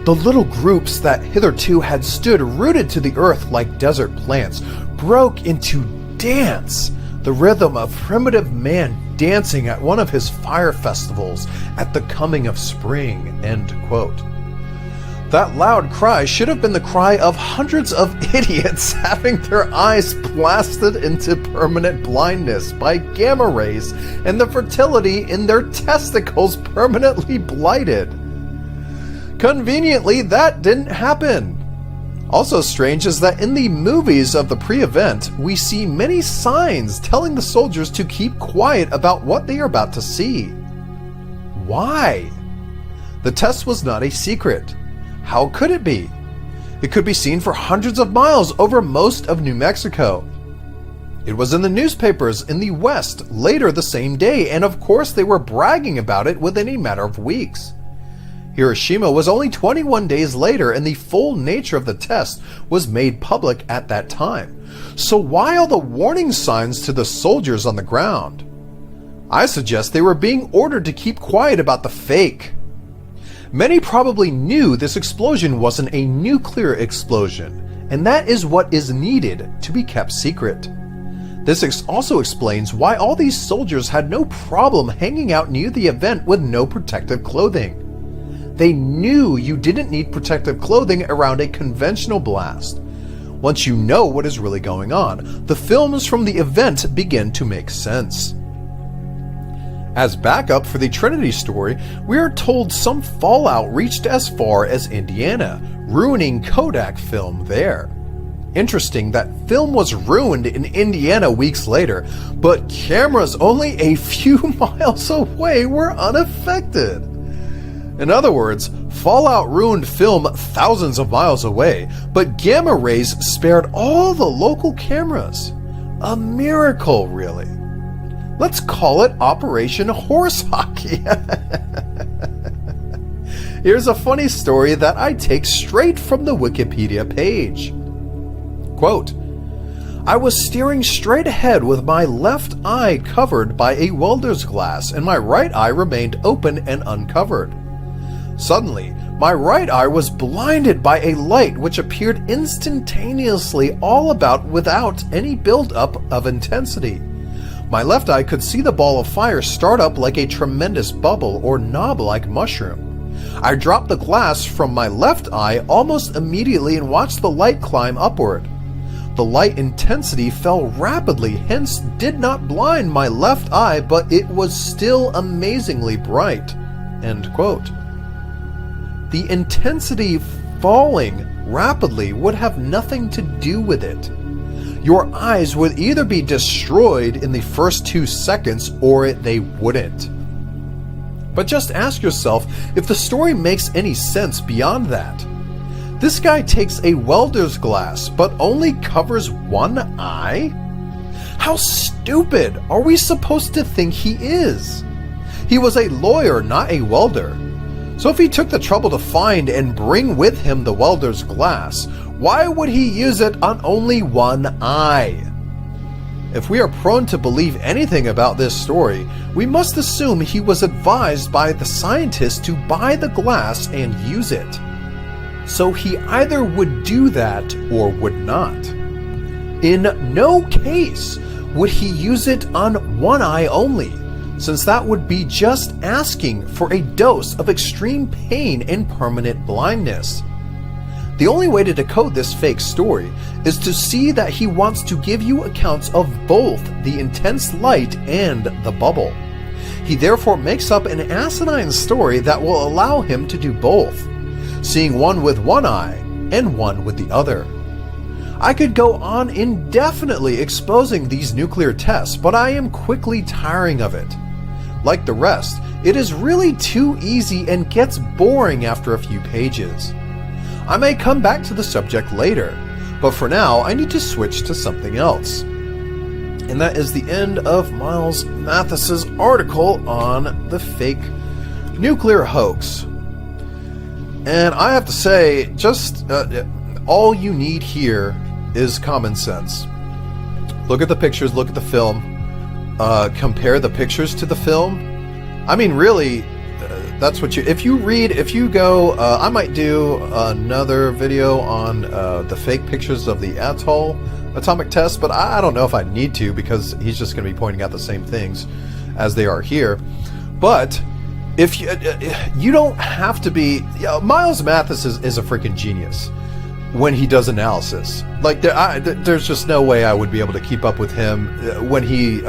The little groups that hitherto had stood rooted to the earth like desert plants broke into dance, the rhythm of primitive man dancing at one of his fire festivals at the coming of spring," end quote. That loud cry should have been the cry of hundreds of idiots having their eyes blasted into permanent blindness by gamma rays and the fertility in their testicles permanently blighted. Conveniently, that didn't happen. Also strange is that in the movies of the pre-event, we see many signs telling the soldiers to keep quiet about what they are about to see. Why? The test was not a secret. How could it be? It could be seen for hundreds of miles over most of New Mexico. It was in the newspapers in the West later the same day, and of course they were bragging about it within a matter of weeks. Hiroshima was only 21 days later, and the full nature of the test was made public at that time. So why all the warning signs to the soldiers on the ground? I suggest they were being ordered to keep quiet about the fake. Many probably knew this explosion wasn't a nuclear explosion, and that is what is needed to be kept secret. This also explains why all these soldiers had no problem hanging out near the event with no protective clothing. They knew you didn't need protective clothing around a conventional blast. Once you know what is really going on, the films from the event begin to make sense. As backup for the Trinity story, we are told some fallout reached as far as Indiana, ruining Kodak film there. Interesting that film was ruined in Indiana weeks later, but cameras only a few miles away were unaffected. In other words, fallout ruined film thousands of miles away, but gamma rays spared all the local cameras. A miracle, really. Let's call it Operation Horse Hockey. Here's a funny story that I take straight from the Wikipedia page. Quote, "I was steering straight ahead with my left eye covered by a welder's glass and my right eye remained open and uncovered. Suddenly, my right eye was blinded by a light which appeared instantaneously all about without any build-up of intensity. My left eye could see the ball of fire start up like a tremendous bubble or knob-like mushroom. I dropped the glass from my left eye almost immediately and watched the light climb upward. The light intensity fell rapidly, hence did not blind my left eye, but it was still amazingly bright." End quote. The intensity falling rapidly would have nothing to do with it. Your eyes would either be destroyed in the first 2 seconds or they wouldn't. But just ask yourself if the story makes any sense beyond that. This guy takes a welder's glass but only covers one eye? How stupid are we supposed to think he is? He was a lawyer, not a welder. So if he took the trouble to find and bring with him the welder's glass, why would he use it on only one eye? If we are prone to believe anything about this story, we must assume he was advised by the scientists to buy the glass and use it. So he either would do that or would not. In no case would he use it on one eye only, since that would be just asking for a dose of extreme pain and permanent blindness. The only way to decode this fake story is to see that he wants to give you accounts of both the intense light and the bubble. He therefore makes up an asinine story that will allow him to do both, seeing one with one eye and one with the other. I could go on indefinitely exposing these nuclear tests, but I am quickly tiring of it. Like the rest, it is really too easy and gets boring after a few pages. I may come back to the subject later, but for now I need to switch to something else. And that is the end of Miles Mathis's article on the fake nuclear hoax. And I have to say, just all you need here is common sense. Look at the pictures, look at the film, compare the pictures to the film. I mean, really, that's what if you go, I might do another video on the fake pictures of the atoll atomic test, but I don't know if I need to, because he's just going to be pointing out the same things as they are here. But if you don't have to be, Miles Mathis is a freaking genius when he does analysis. Like there's just no way I would be able to keep up with him when he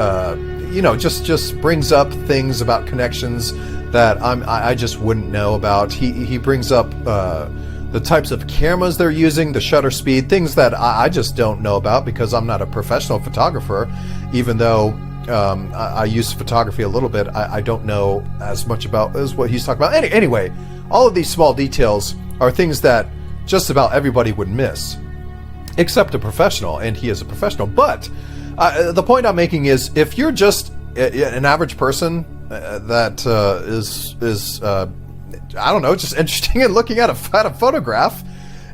just brings up things about connections that I just wouldn't know about. He brings up the types of cameras they're using, the shutter speed, things that I just don't know about because I'm not a professional photographer. Even though I use photography a little bit, I don't know as much about as what he's talking about. Anyway, all of these small details are things that just about everybody would miss, except a professional, and he is a professional. But the point I'm making is, if you're just an average person that is I don't know, just interested in looking at a photograph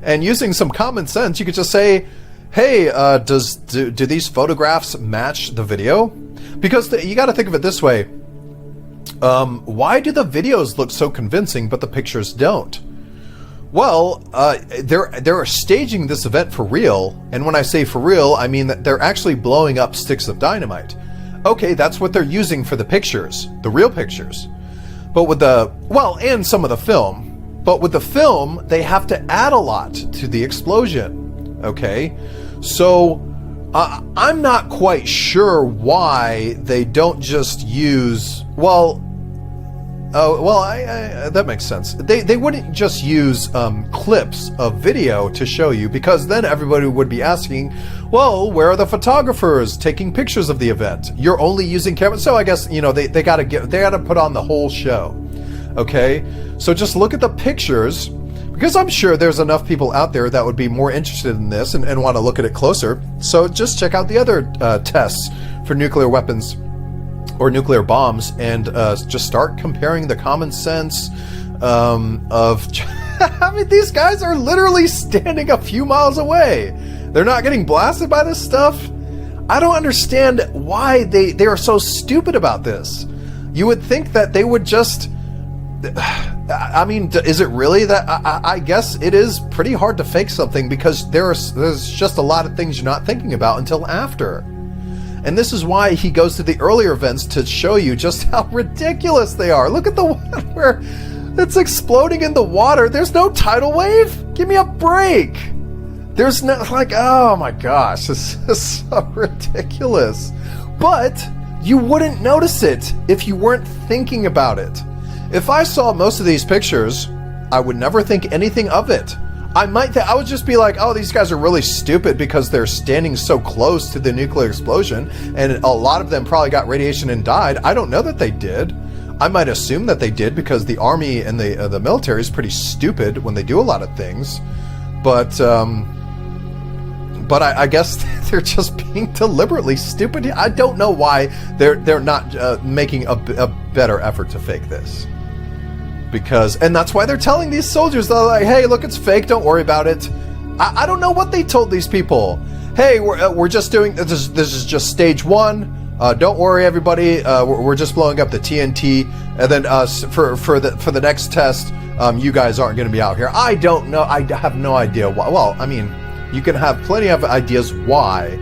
and using some common sense, you could just say, hey, do these photographs match the video? Because you got to think of it this way. Why do the videos look so convincing but the pictures don't? Well, they're staging this event for real, and when I say for real, I mean that they're actually blowing up sticks of dynamite. Okay, that's what they're using for the pictures, the real pictures. But with and some of the film. But with the film, they have to add a lot to the explosion. Okay? So, I'm not quite sure why they don't just use, that makes sense. They wouldn't just use clips of video to show you, because then everybody would be asking, well, where are the photographers taking pictures of the event? You're only using cameras. So I guess, they gotta put on the whole show. Okay? So just look at the pictures, because I'm sure there's enough people out there that would be more interested in this and want to look at it closer. So just check out the other tests for nuclear weapons or nuclear bombs, and just start comparing the common sense of I mean, these guys are literally standing a few miles away. They're not getting blasted by this stuff. I don't understand why they are so stupid about this. You would think that they would just, I mean, is it really that? I guess it is pretty hard to fake something, because there's just a lot of things you're not thinking about until after. And this is why he goes to the earlier events, to show you just how ridiculous they are. Look at the one where It's exploding in the water. There's no tidal wave. Give me a break. There's no, like, oh my gosh, this is so ridiculous. But you wouldn't notice it if you weren't thinking about it. If I saw most of these pictures, I would never think anything of it. I would just be like, oh, these guys are really stupid because they're standing so close to the nuclear explosion, and a lot of them probably got radiation and died. I don't know that they did. I might assume that they did because the army and the military is pretty stupid when they do a lot of things. But I guess they're just being deliberately stupid. I don't know why they're not making a better effort to fake this. And that's why they're telling these soldiers, they're like, hey, look, it's fake, don't worry about it. I don't know what they told these people. Hey, we're just doing, this is just stage one. Don't worry, everybody. We're just blowing up the TNT, and then for the next test, you guys aren't going to be out here. I don't know. I have no idea why. Well, I mean, you can have plenty of ideas why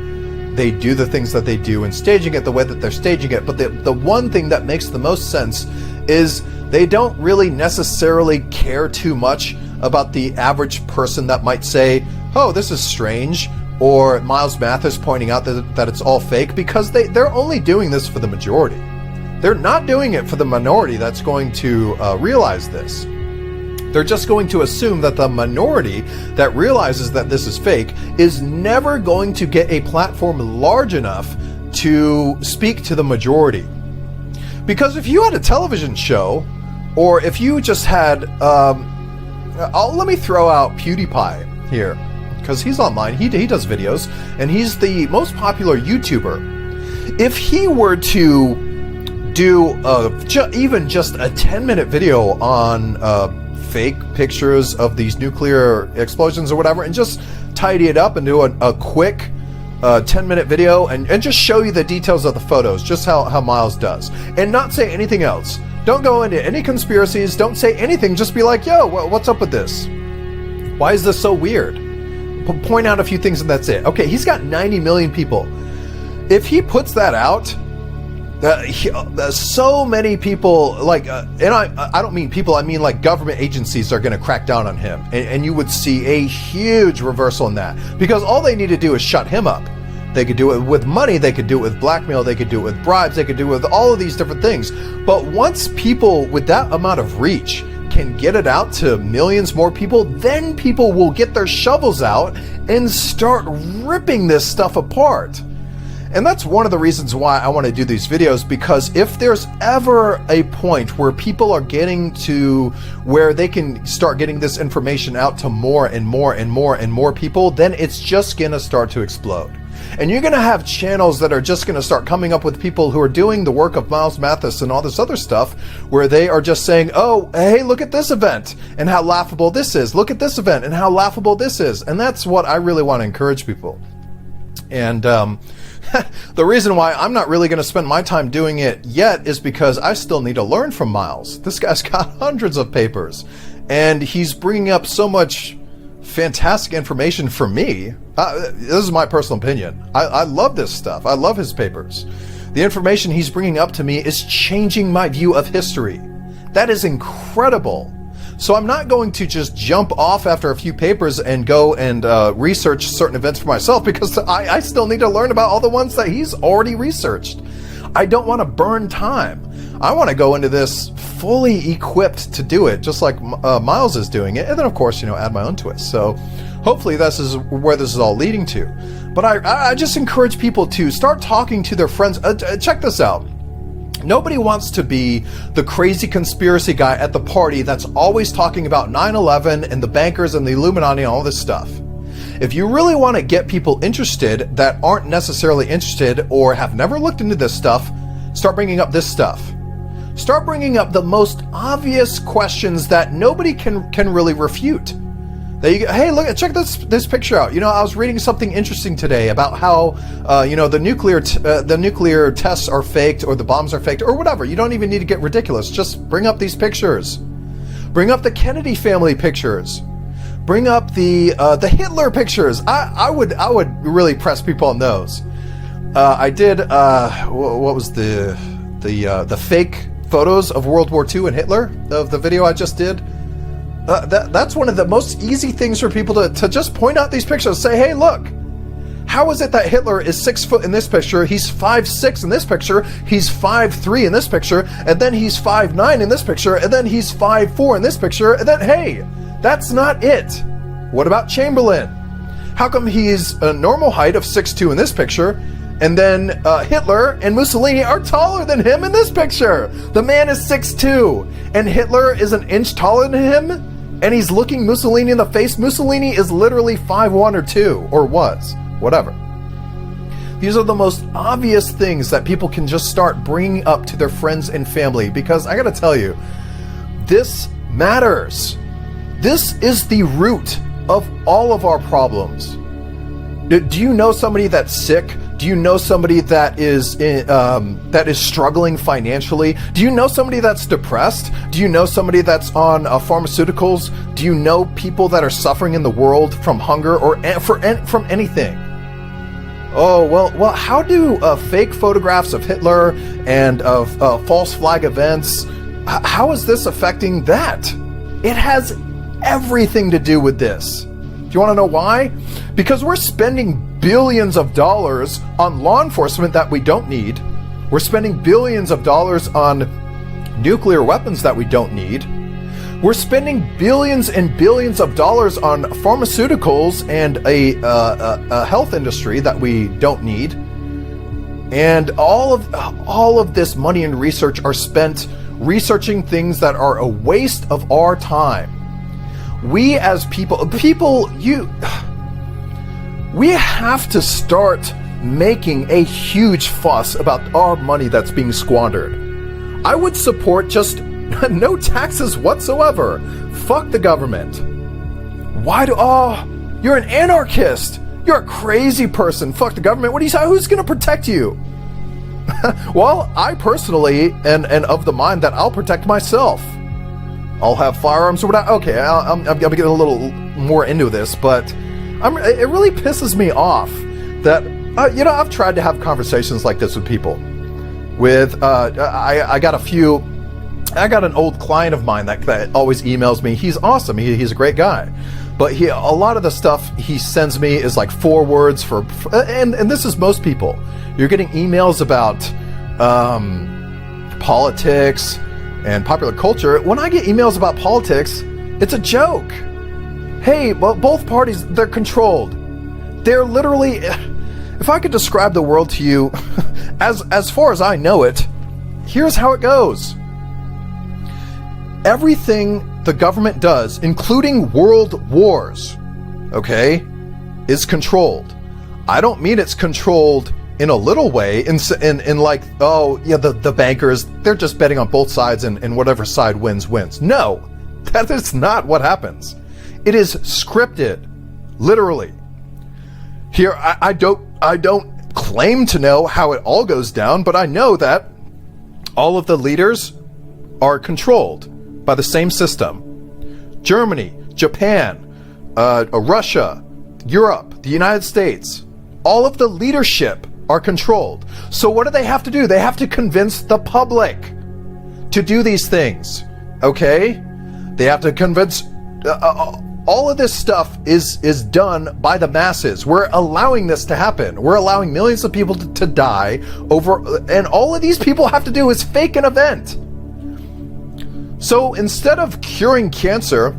they do the things that they do and staging it the way that they're staging it. But the one thing that makes the most sense is they don't really necessarily care too much about the average person that might say, oh, this is strange, or Miles Mathis pointing out that it's all fake, because they're only doing this for the majority. They're not doing it for the minority that's going to realize this. They're just going to assume that the minority that realizes that this is fake is never going to get a platform large enough to speak to the majority. Because if you had a television show, or if you just had, let me throw out PewDiePie here, because he's online, he does videos, and he's the most popular YouTuber. If he were to do even just a 10-minute video on fake pictures of these nuclear explosions or whatever, and just tidy it up and do a quick 10-minute video and just show you the details of the photos, just how Miles does, and not say anything else. Don't go into any conspiracies, don't say anything, just be like, yo, what's up with this? Why is this so weird? Point out a few things and that's it. Okay, he's got 90 million people. If he puts that out, so many people, like, and I don't mean people, I mean like government agencies are going to crack down on him. And you would see a huge reversal in that. Because all they need to do is shut him up. They could do it with money, they could do it with blackmail, they could do it with bribes, they could do it with all of these different things. But once people with that amount of reach can get it out to millions more people, then people will get their shovels out and start ripping this stuff apart. And that's one of the reasons why I want to do these videos, because if there's ever a point where people are getting to where they can start getting this information out to more and more and more and more people, then it's just going to start to explode. And you're going to have channels that are just going to start coming up with people who are doing the work of Miles Mathis and all this other stuff, where they are just saying, oh, hey, look at this event and how laughable this is. Look at this event and how laughable this is. And that's what I really want to encourage people. And the reason why I'm not really going to spend my time doing it yet is because I still need to learn from Miles. This guy's got hundreds of papers, and he's bringing up so much fantastic information for me. This is my personal opinion. I love this stuff. I love his papers. The information he's bringing up to me is changing my view of history. That is incredible. So I'm not going to just jump off after a few papers and go and research certain events for myself, because I still need to learn about all the ones that he's already researched. I don't want to burn time. I want to go into this fully equipped to do it, just like Miles is doing it, and then of course, add my own twist. So hopefully this is where this is all leading to. But I just encourage people to start talking to their friends. Check this out. Nobody wants to be the crazy conspiracy guy at the party that's always talking about 9/11 and the bankers and the Illuminati and all this stuff. If you really want to get people interested that aren't necessarily interested or have never looked into this stuff, start bringing up this stuff. Start bringing up the most obvious questions that nobody can really refute. Hey, look, check this picture out. I was reading something interesting today about how the nuclear tests are faked, or the bombs are faked, or whatever. You don't even need to get ridiculous. Just bring up these pictures. Bring up the Kennedy family pictures. Bring up the Hitler pictures. I would really press people on those. I did. What was the photos of World War II and Hitler, of the video I just did, that's one of the most easy things for people to just point out these pictures. Say, hey, look, how is it that Hitler is 6 foot in this picture, he's 5'6" in this picture, he's 5'3" in this picture, and then he's 5'9" in this picture, and then he's 5'4" in this picture, and then, hey, that's not it. What about Chamberlain? How come he's a normal height of 6'2" in this picture, and then Hitler and Mussolini are taller than him in this picture? The man is 6'2", and Hitler is an inch taller than him, and he's looking Mussolini in the face. Mussolini is literally 5'1" or 2", or was. Whatever. These are the most obvious things that people can just start bringing up to their friends and family, because I gotta tell you, this matters. This is the root of all of our problems. Do you know somebody that's sick? Do you know somebody that is struggling financially? Do you know somebody that's depressed? Do you know somebody that's on pharmaceuticals? Do you know people that are suffering in the world from hunger or from anything? Oh, well, how do fake photographs of Hitler and of false flag events, how is this affecting that? It has everything to do with this. Do you want to know why? Because we're spending billions of dollars on law enforcement that we don't need. We're spending billions of dollars on nuclear weapons that we don't need. We're spending billions and billions of dollars on pharmaceuticals and a health industry that we don't need. And all of this money and research are spent researching things that are a waste of our time. We as we have to start making a huge fuss about our money that's being squandered. I would support just no taxes whatsoever. Fuck the government. You're an anarchist. You're a crazy person. Fuck the government. What do you say? Who's going to protect you? Well, I personally and of the mind that I'll protect myself. I'll have firearms or whatever. Okay, I'm getting a little more into this, but it really pisses me off that, I've tried to have conversations like this with people. I got an old client of mine that always emails me. He's awesome. He's a great guy. But a lot of the stuff he sends me is like 4 words and this is most people. You're getting emails about politics and popular culture. When I get emails about politics, it's a joke. Hey, well, both parties, they're controlled. They're literally, if I could describe the world to you as far as I know it, here's how it goes. Everything the government does, including world wars, okay, is controlled. I don't mean it's controlled in a little way, in like, oh, yeah, the bankers, they're just betting on both sides and whatever side wins. No, that is not what happens. It is scripted, literally. Here, I don't claim to know how it all goes down, but I know that all of the leaders are controlled by the same system. Germany, Japan, Russia, Europe, the United States, all of the leadership are controlled. So what do they have to do? They have to convince the public to do these things, okay? They have to convince... all of this stuff is done by the masses. We're allowing this to happen. We're allowing millions of people to die over... And all of these people have to do is fake an event. So instead of curing cancer,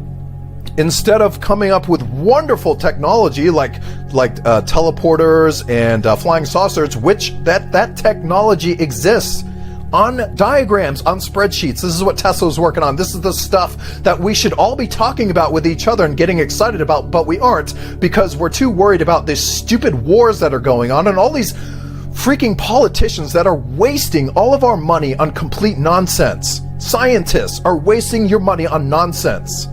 instead of coming up with wonderful technology like teleporters and flying saucers, which that technology exists on diagrams, on spreadsheets. This is what Tesla's working on. This is the stuff that we should all be talking about with each other and getting excited about, but we aren't because we're too worried about these stupid wars that are going on and all these freaking politicians that are wasting all of our money on complete nonsense. Scientists are wasting your money on nonsense.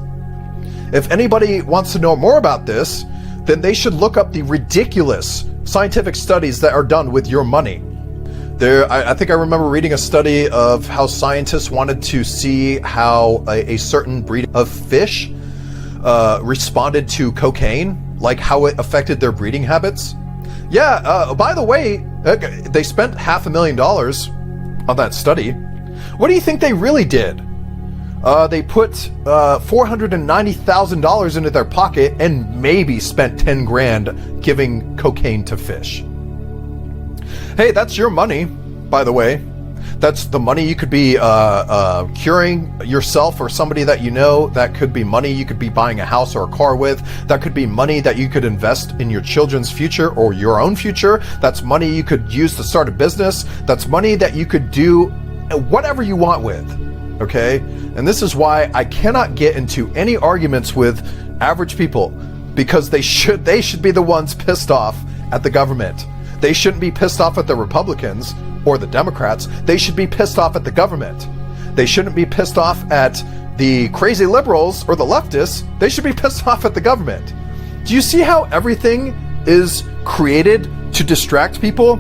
If anybody wants to know more about this, then they should look up the ridiculous scientific studies that are done with your money. I think I remember reading a study of how scientists wanted to see how a certain breed of fish responded to cocaine, like how it affected their breeding habits. Yeah, by the way, they spent $500,000 on that study. What do you think they really did? They put $490,000 into their pocket and maybe spent 10 grand giving cocaine to fish. Hey, that's your money, by the way. That's the money you could be curing yourself or somebody that you know. That could be money you could be buying a house or a car with. That could be money that you could invest in your children's future or your own future. That's money you could use to start a business. That's money that you could do whatever you want with, okay? And this is why I cannot get into any arguments with average people, because they should be the ones pissed off at the government. They shouldn't be pissed off at the Republicans or the Democrats. They should be pissed off at the government. They shouldn't be pissed off at the crazy liberals or the leftists. They should be pissed off at the government. Do you see how everything is created to distract people?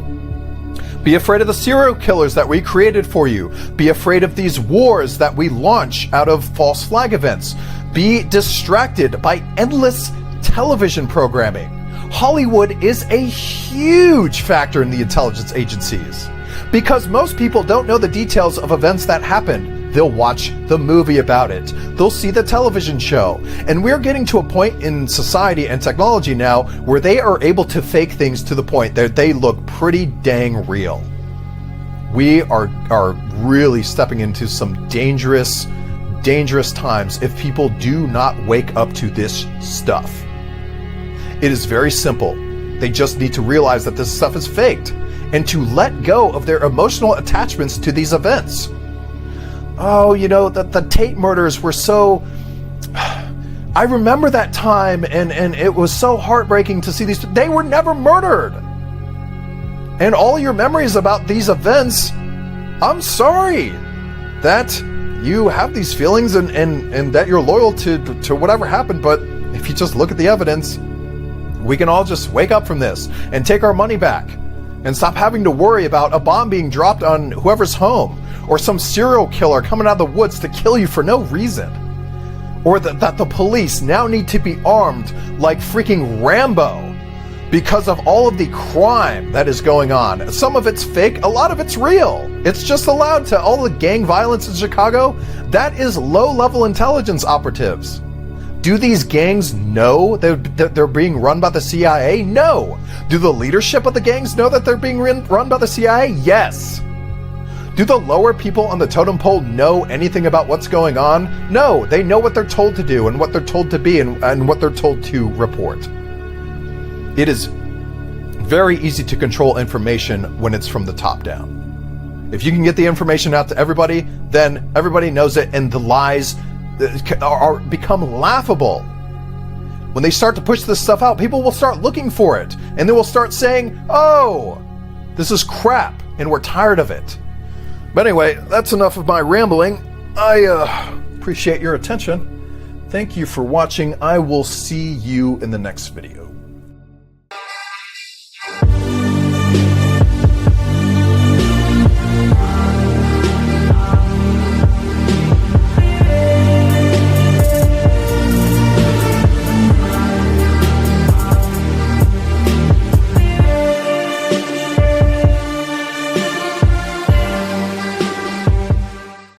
Be afraid of the serial killers that we created for you. Be afraid of these wars that we launch out of false flag events. Be distracted by endless television programming. Hollywood is a huge factor in the intelligence agencies, because most people don't know the details of events that happened. They'll watch the movie about it. They'll see the television show. And we're getting to a point in society and technology now where they are able to fake things to the point that they look pretty dang real. We are really stepping into some dangerous times if people do not wake up to this stuff. It is very simple. They just need to realize that this stuff is faked and to let go of their emotional attachments to these events. Oh, you know, the Tate murders were so... I remember that time, and it was so heartbreaking to see these... They were never murdered! And all your memories about these events, I'm sorry that you have these feelings and that you're loyal to whatever happened, but if you just look at the evidence, we can all just wake up from this and take our money back and stop having to worry about a bomb being dropped on whoever's home or some serial killer coming out of the woods to kill you for no reason, or that the police now need to be armed like freaking Rambo because of all of the crime that is going on. Some of it's fake, a lot of it's real. It's just allowed to all the gang violence in Chicago. That is low-level intelligence operatives. Do these gangs know that they're being run by the CIA? No. Do the leadership of the gangs know that they're being run by the CIA? Yes. Do the lower people on the totem pole know anything about what's going on? No. They know what they're told to do and what they're told to be and what they're told to report. It is very easy to control information when it's from the top down. If you can get the information out to everybody, then everybody knows it, and the lies become laughable. When they start to push this stuff out, people will start looking for it, and they will start saying, oh, this is crap, and we're tired of it. But anyway, that's enough of my rambling. I appreciate your attention. Thank you for watching. I will see you in the next video.